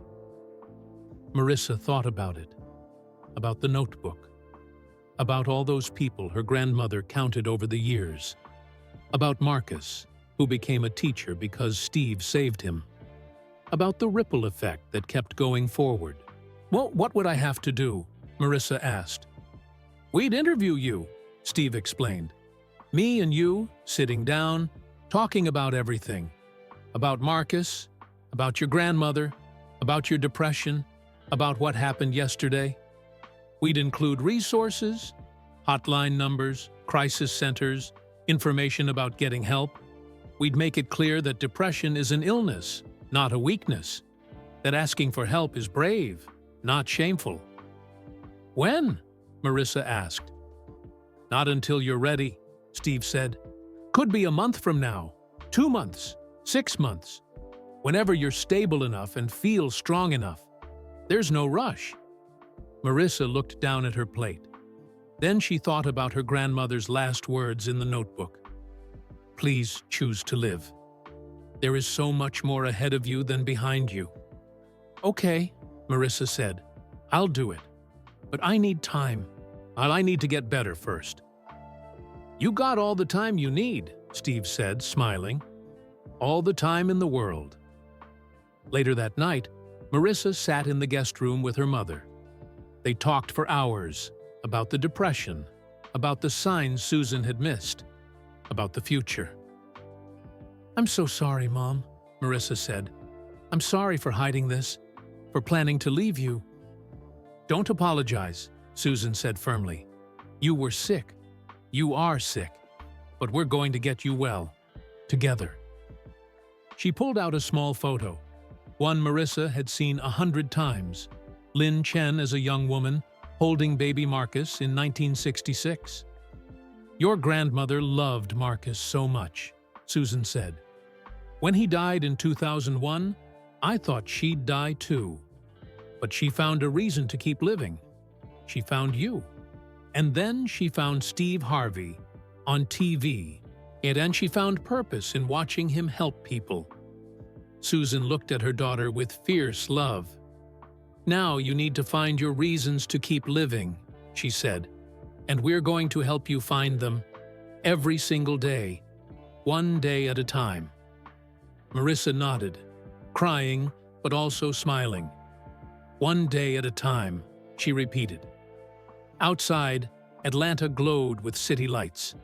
Marissa thought about it, about the notebook, about all those people her grandmother counted over the years, about Marcus, who became a teacher because Steve saved him, about the ripple effect that kept going forward. Well, what would I have to do? Marissa asked. We'd interview you, Steve explained. Me and you, sitting down, talking about everything. About Marcus, about your grandmother, about your depression, about what happened yesterday. We'd include resources, hotline numbers, crisis centers, information about getting help. We'd make it clear that depression is an illness, not a weakness. That asking for help is brave, not shameful. When? Marissa asked. Not until you're ready, Steve said. Could be a month from now, 2 months, 6 months. Whenever you're stable enough and feel strong enough. There's no rush. Marissa looked down at her plate. Then she thought about her grandmother's last words in the notebook. Please choose to live. There is so much more ahead of you than behind you. Okay, Marissa said. I'll do it. But I need time. I need to get better first. You got all the time you need, Steve said, smiling. All the time in the world. Later that night, Marissa sat in the guest room with her mother. They talked for hours about the depression, about the signs Susan had missed, about the future. I'm so sorry, Mom, Marissa said. I'm sorry for hiding this, for planning to leave you. Don't apologize, Susan said firmly. You were sick. You are sick. But we're going to get you well. Together. She pulled out a small photo, one Marissa had seen 100 times. Lin Chen as a young woman, holding baby Marcus in 1966. Your grandmother loved Marcus so much, Susan said. When he died in 2001, I thought she'd die too. But she found a reason to keep living. She found you. And then she found Steve Harvey on TV, and she found purpose in watching him help people. Susan looked at her daughter with fierce love. Now you need to find your reasons to keep living, she said, and we're going to help you find them every single day, one day at a time. Marissa nodded, crying but also smiling. One day at a time, she repeated. Outside, Atlanta glowed with city lights.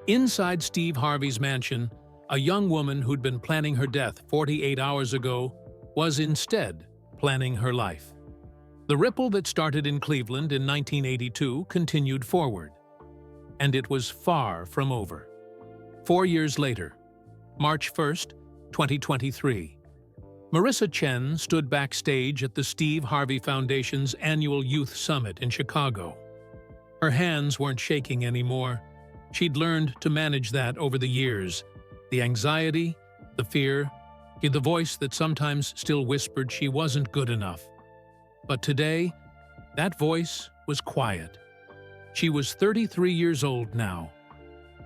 Inside Steve Harvey's mansion, a young woman who'd been planning her death 48 hours ago was instead planning her life. The ripple that started in Cleveland in 1982 continued forward. And it was far from over. 4 years later, March 1st, 2023, Marissa Chen stood backstage at the Steve Harvey Foundation's annual Youth Summit in Chicago. Her hands weren't shaking anymore. She'd learned to manage that over the years. The anxiety, the fear, the voice that sometimes still whispered she wasn't good enough. But today, that voice was quiet. She was 33 years old now,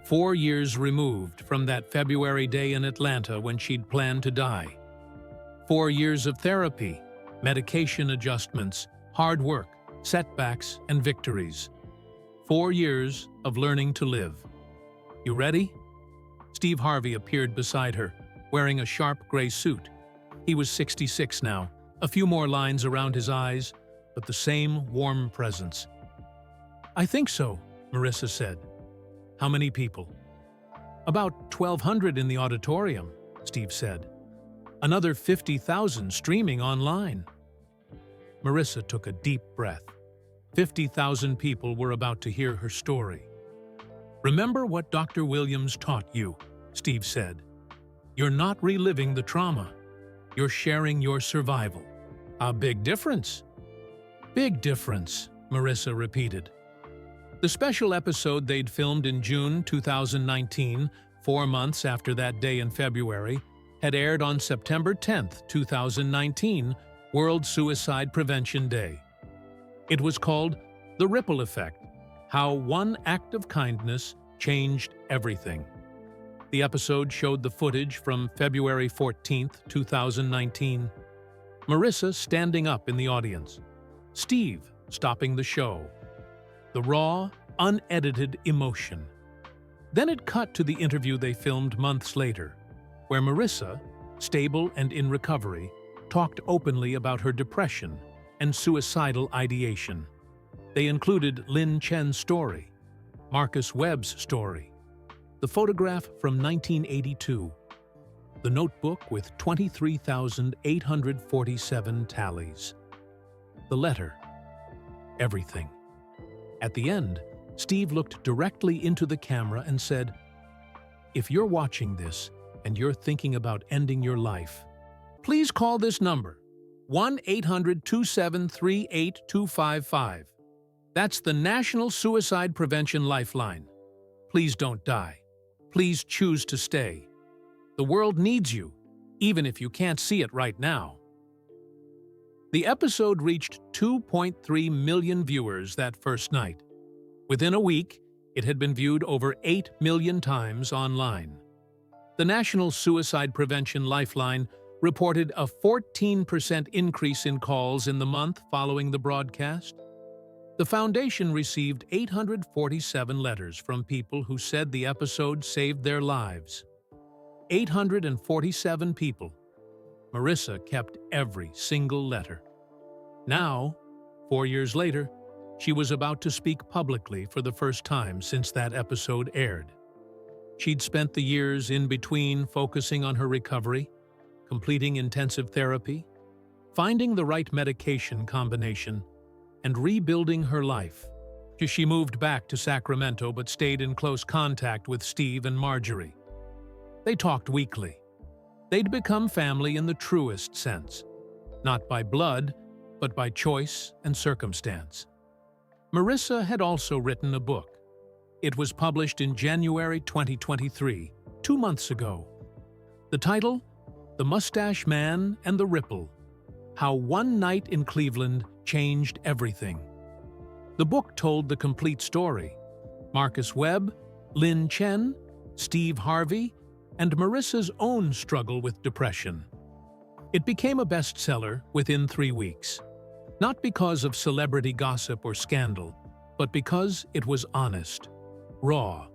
4 years removed from that February day in Atlanta when she'd planned to die. 4 years of therapy, medication adjustments, hard work, setbacks, and victories. 4 years of learning to live. You ready? Steve Harvey appeared beside her, wearing a sharp gray suit. He was 66 now, a few more lines around his eyes, but the same warm presence. I think so, Marissa said. How many people? About 1,200 in the auditorium, Steve said. Another 50,000 streaming online. Marissa took a deep breath. 50,000 people were about to hear her story. Remember what Dr. Williams taught you, Steve said. You're not reliving the trauma. You're sharing your survival. A big difference. Big difference, Marissa repeated. The special episode they'd filmed in June 2019, 4 months after that day in February, had aired on September 10, 2019, World Suicide Prevention Day. It was called The Ripple Effect, How One Act of Kindness Changed Everything. The episode showed the footage from February 14, 2019. Marissa standing up in the audience. Steve stopping the show. The raw, unedited emotion. Then it cut to the interview they filmed months later, where Marissa, stable and in recovery, talked openly about her depression and suicidal ideation. They included Lin Chen's story, Marcus Webb's story, the photograph from 1982, the notebook with 23,847 tallies, the letter, everything. At the end, Steve looked directly into the camera and said, "If you're watching this and you're thinking about ending your life, please call this number, 1-800-273-8255. That's the National Suicide Prevention Lifeline. Please don't die. Please choose to stay. The world needs you, even if you can't see it right now. The episode reached 2.3 million viewers that first night. Within a week, it had been viewed over 8 million times online. The National Suicide Prevention Lifeline reported a 14% increase in calls in the month following the broadcast. The foundation received 847 letters from people who said the episode saved their lives. 847 people. Marissa kept every single letter. Now, 4 years later, she was about to speak publicly for the first time since that episode aired. She'd spent the years in between focusing on her recovery, completing intensive therapy, finding the right medication combination, and rebuilding her life. She moved back to Sacramento but stayed in close contact with Steve and Marjorie. They talked weekly. They'd become family in the truest sense, not by blood, but by choice and circumstance. Marissa had also written a book. It was published in January 2023, 2 months ago. The title, The Mustache Man and the Ripple: How One Night in Cleveland Changed Everything. The book told the complete story: Marcus Webb, Lynn Chen, Steve Harvey, and Marissa's own struggle with depression. It became a bestseller within 3 weeks, not because of celebrity gossip or scandal, but because it was honest, raw,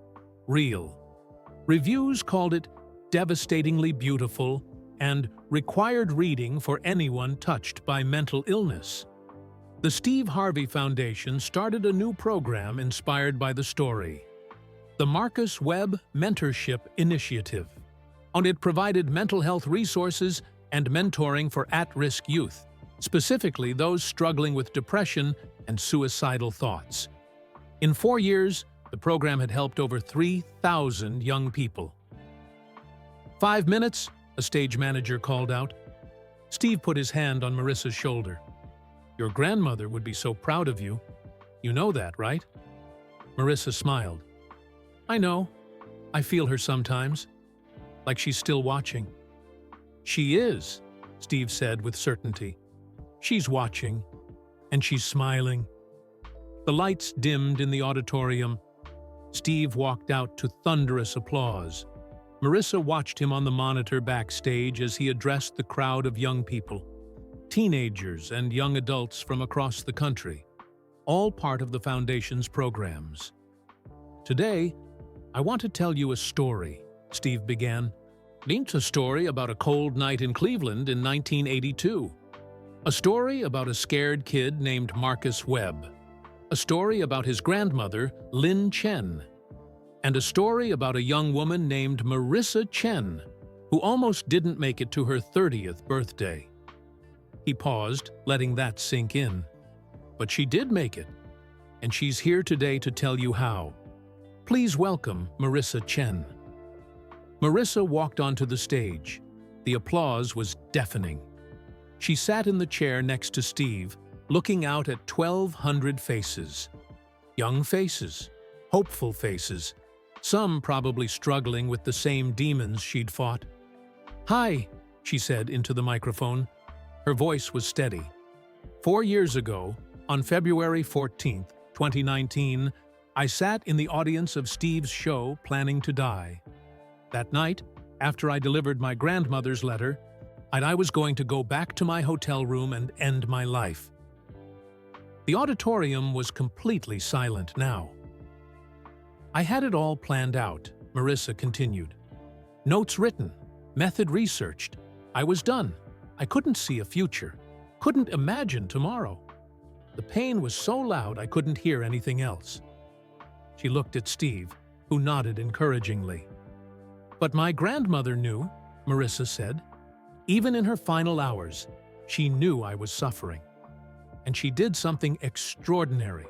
real. Reviews called it devastatingly beautiful and required reading for anyone touched by mental illness. The Steve Harvey Foundation started a new program inspired by the story, the Marcus Webb Mentorship Initiative. And it provided mental health resources and mentoring for at-risk youth, specifically those struggling with depression and suicidal thoughts. In 4 years, the program had helped over 3,000 young people. 5 minutes, a stage manager called out. Steve put his hand on Marissa's shoulder. Your grandmother would be so proud of you. You know that, right? Marissa smiled. I know. I feel her sometimes, like she's still watching. She is, Steve said with certainty. She's watching, and she's smiling. The lights dimmed in the auditorium. Steve walked out to thunderous applause. Marissa watched him on the monitor backstage as he addressed the crowd of young people, teenagers and young adults from across the country, all part of the Foundation's programs. Today, I want to tell you a story, Steve began. It's a story about a cold night in Cleveland in 1982. A story about a scared kid named Marcus Webb. A story about his grandmother, Lynn Chen. And a story about a young woman named Marissa Chen, who almost didn't make it to her 30th birthday. He paused, letting that sink in. But she did make it, and she's here today to tell you how. Please welcome Marissa Chen. Marissa walked onto the stage. The applause was deafening. She sat in the chair next to Steve, looking out at 1,200 faces. Young faces, hopeful faces, some probably struggling with the same demons she'd fought. Hi, she said into the microphone. Her voice was steady. 4 years ago, on February 14th, 2019, I sat in the audience of Steve's show planning to die. That night, after I delivered my grandmother's letter, I was going to go back to my hotel room and end my life. The auditorium was completely silent now. I had it all planned out, Marissa continued. Notes written, method researched. I was done. I couldn't see a future, couldn't imagine tomorrow. The pain was so loud I couldn't hear anything else. She looked at Steve, who nodded encouragingly. But my grandmother knew, Marissa said. Even in her final hours, she knew I was suffering. And she did something extraordinary.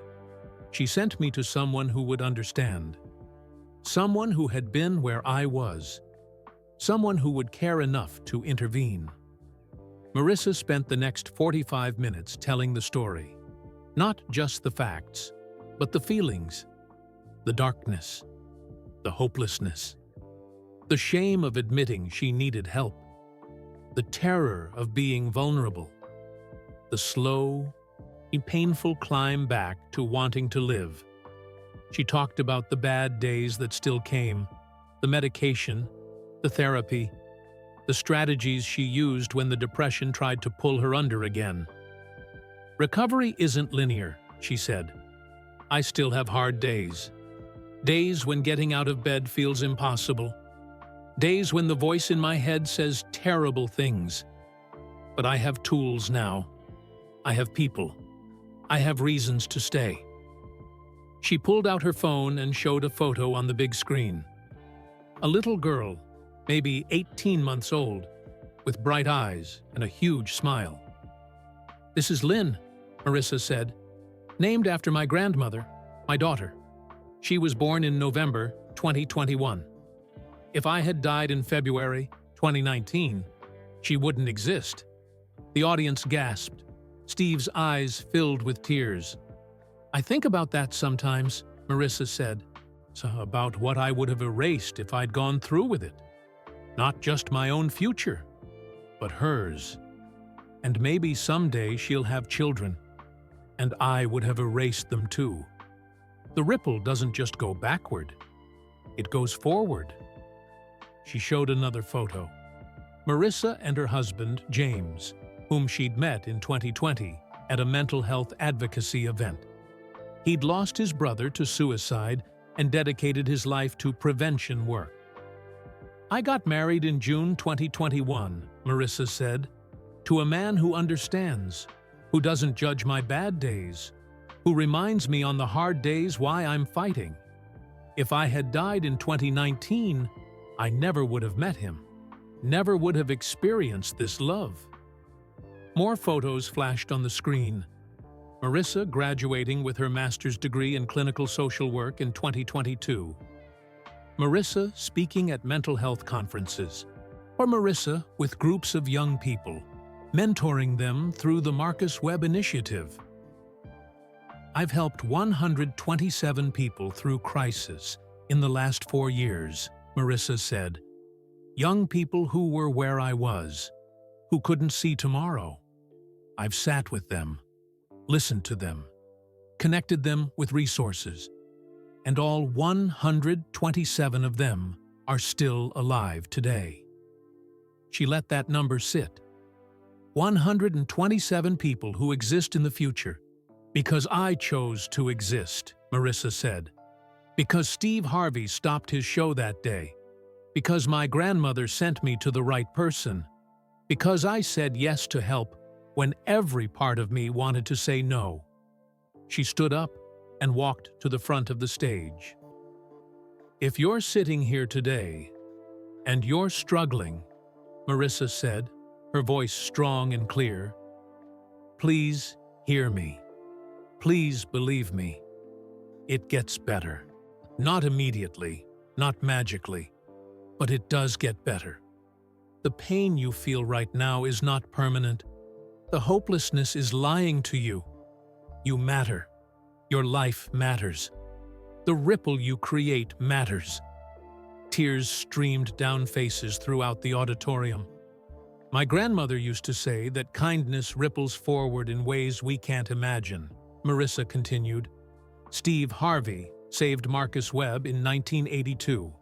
She sent me to someone who would understand. Someone who had been where I was. Someone who would care enough to intervene. Marissa spent the next 45 minutes telling the story. Not just the facts, But the feelings, the darkness, the hopelessness, the shame of admitting she needed help, the terror of being vulnerable, the slow, painful climb back to wanting to live. She talked about the bad days that still came, the medication, the therapy, the strategies she used when the depression tried to pull her under again. "Recovery isn't linear," she said. "I still have hard days. Days when getting out of bed feels impossible. Days when the voice in my head says terrible things. But I have tools now. I have people. I have reasons to stay." She pulled out her phone and showed a photo on the big screen. A little girl, maybe 18 months old, with bright eyes and a huge smile. "This is Lynn," Marissa said, "named after my grandmother, my daughter. She was born in November 2021. If I had died in February 2019, she wouldn't exist." The audience gasped. Steve's eyes filled with tears. "I think about that sometimes," Marissa said. "So about what I would have erased if I'd gone through with it. Not just my own future, but hers. And maybe someday she'll have children, and I would have erased them too. The ripple doesn't just go backward, it goes forward." She showed another photo. Marissa and her husband, James, whom she'd met in 2020 at a mental health advocacy event. He'd lost his brother to suicide and dedicated his life to prevention work. "I got married in June 2021, Marissa said, "to a man who understands, who doesn't judge my bad days, who reminds me on the hard days why I'm fighting. If I had died in 2019, I never would have met him, never would have experienced this love." More photos flashed on the screen. Marissa graduating with her master's degree in clinical social work in 2022. Marissa speaking at mental health conferences. Or Marissa with groups of young people, mentoring them through the Marcus Webb Initiative. "I've helped 127 people through crisis in the last 4 years," Marissa said. "Young people who were where I was, who couldn't see tomorrow. I've sat with them, listened to them, connected them with resources, and all 127 of them are still alive today." She let that number sit. 127 people who exist in the future. "Because I chose to exist," Marissa said. "Because Steve Harvey stopped his show that day. Because my grandmother sent me to the right person. Because I said yes to help when every part of me wanted to say no." She stood up and walked to the front of the stage. "If you're sitting here today and you're struggling," Marissa said, her voice strong and clear, "please hear me. Please believe me. It gets better. Not immediately, not magically, but it does get better. The pain you feel right now is not permanent. The hopelessness is lying to you. You matter. Your life matters. The ripple you create matters." Tears streamed down faces throughout the auditorium. "My grandmother used to say that kindness ripples forward in ways we can't imagine," Marissa continued. "Steve Harvey saved Marcus Webb in 1982.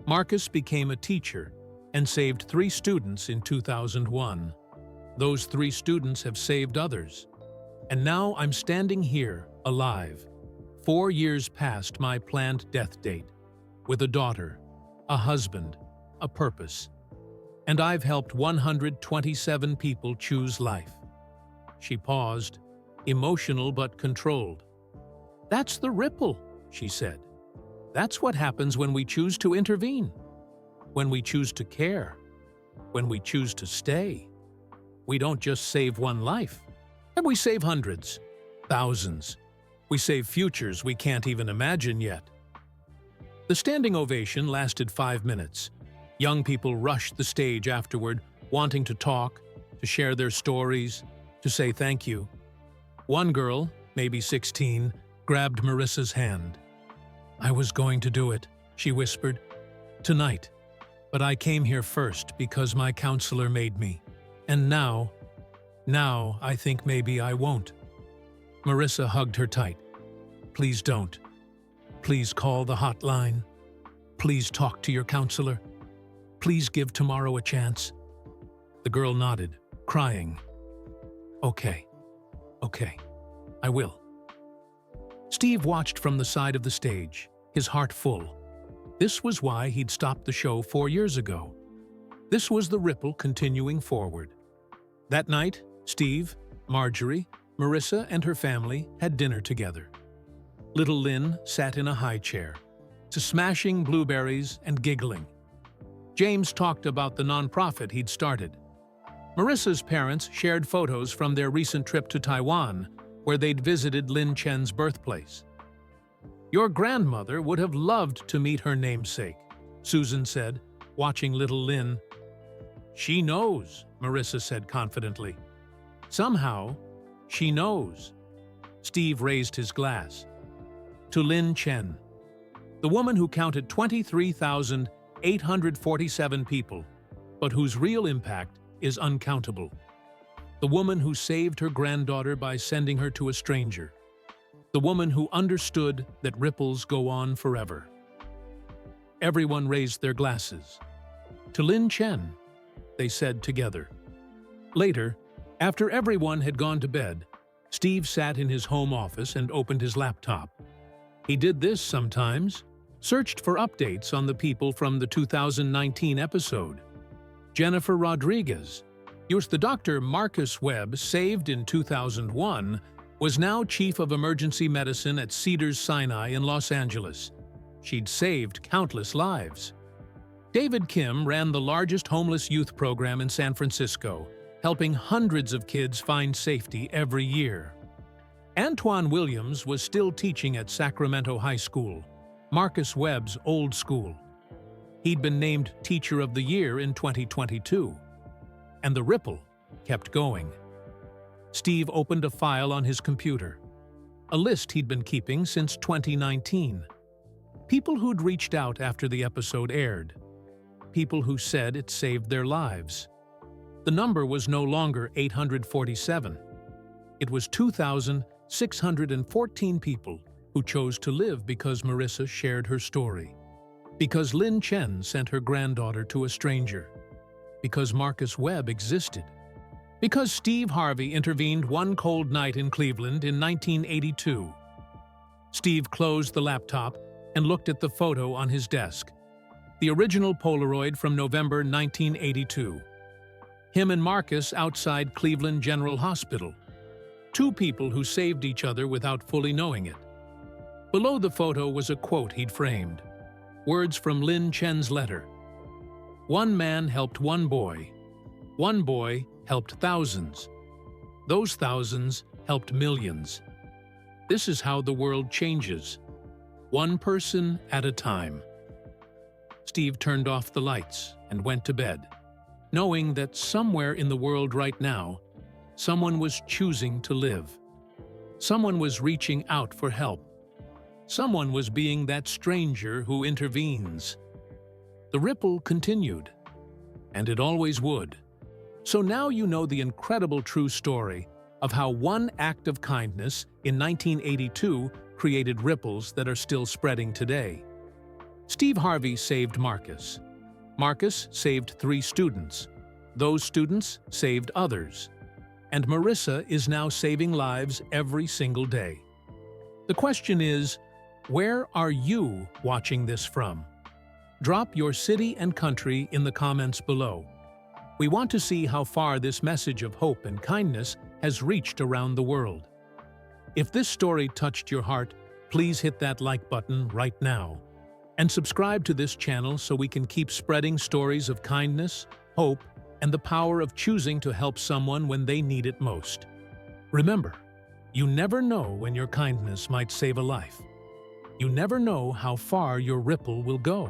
Marcus became a teacher and saved 3 students in 2001. Those 3 students have saved others. And now I'm standing here, alive, 4 years past my planned death date, with a daughter, a husband, a purpose. And I've helped 127 people choose life." She paused, emotional but controlled. "That's the ripple," she said. "That's what happens when we choose to intervene, when we choose to care, when we choose to stay. We don't just save one life, and we save hundreds, thousands. We save futures we can't even imagine yet." The standing ovation lasted 5 minutes. Young people rushed the stage afterward, wanting to talk, to share their stories, to say thank you. One girl, maybe 16, grabbed Marissa's hand. "I was going to do it," she whispered. "Tonight. But I came here first because my counselor made me. And now I think maybe I won't." Marissa hugged her tight. "Please don't. Please call the hotline. Please talk to your counselor. Please give tomorrow a chance." The girl nodded, crying. Okay, I will." Steve watched from the side of the stage, his heart full. This was why he'd stopped the show 4 years ago. This was the ripple continuing forward. That night, Steve, Marjorie, Marissa, and her family had dinner together. Little Lynn sat in a high chair, smashing blueberries and giggling. James talked about the nonprofit he'd started. Marissa's parents shared photos from their recent trip to Taiwan, where they'd visited Lin Chen's birthplace. "Your grandmother would have loved to meet her namesake," Susan said, watching little Lin. "She knows," Marissa said confidently. "Somehow, she knows." Steve raised his glass. "To Lin Chen, the woman who counted 23,847 people, but whose real impact is uncountable. The woman who saved her granddaughter by sending her to a stranger. The woman who understood that ripples go on forever." Everyone raised their glasses. "To Lin Chen," they said together. Later, after everyone had gone to bed, Steve sat in his home office and opened his laptop. He did this sometimes, searched for updates on the people from the 2019 episode. Jennifer Rodriguez, the Dr. Marcus Webb saved in 2001, was now chief of emergency medicine at Cedars-Sinai in Los Angeles. She'd saved countless lives. David Kim ran the largest homeless youth program in San Francisco, helping hundreds of kids find safety every year. Antoine Williams was still teaching at Sacramento High School, Marcus Webb's old school. He'd been named Teacher of the Year in 2022. And the ripple kept going. Steve opened a file on his computer, a list he'd been keeping since 2019. People who'd reached out after the episode aired. People who said it saved their lives. The number was no longer 847. It was 2,614 people who chose to live because Marissa shared her story. Because Lin Chen sent her granddaughter to a stranger. Because Marcus Webb existed. Because Steve Harvey intervened one cold night in Cleveland in 1982. Steve closed the laptop and looked at the photo on his desk. The original Polaroid from November 1982. Him and Marcus outside Cleveland General Hospital. Two people who saved each other without fully knowing it. Below the photo was a quote he'd framed. Words from Lin Chen's letter. "One man helped one boy. One boy helped thousands. Those thousands helped millions. This is how the world changes. One person at a time." Steve turned off the lights and went to bed, knowing that somewhere in the world right now, someone was choosing to live. Someone was reaching out for help. Someone was being that stranger who intervenes. The ripple continued, and it always would. So now you know the incredible true story of how one act of kindness in 1982 created ripples that are still spreading today. Steve Harvey saved Marcus. Marcus saved 3 students. Those students saved others. And Marissa is now saving lives every single day. The question is, where are you watching this from? Drop your city and country in the comments below. We want to see how far this message of hope and kindness has reached around the world. If this story touched your heart, please hit that like button right now. And subscribe to this channel so we can keep spreading stories of kindness, hope, and the power of choosing to help someone when they need it most. Remember, you never know when your kindness might save a life. You never know how far your ripple will go.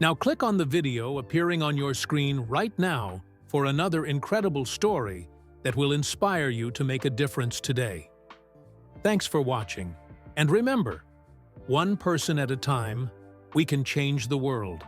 Now click on the video appearing on your screen right now for another incredible story that will inspire you to make a difference today. Thanks for watching. And remember, one person at a time, we can change the world.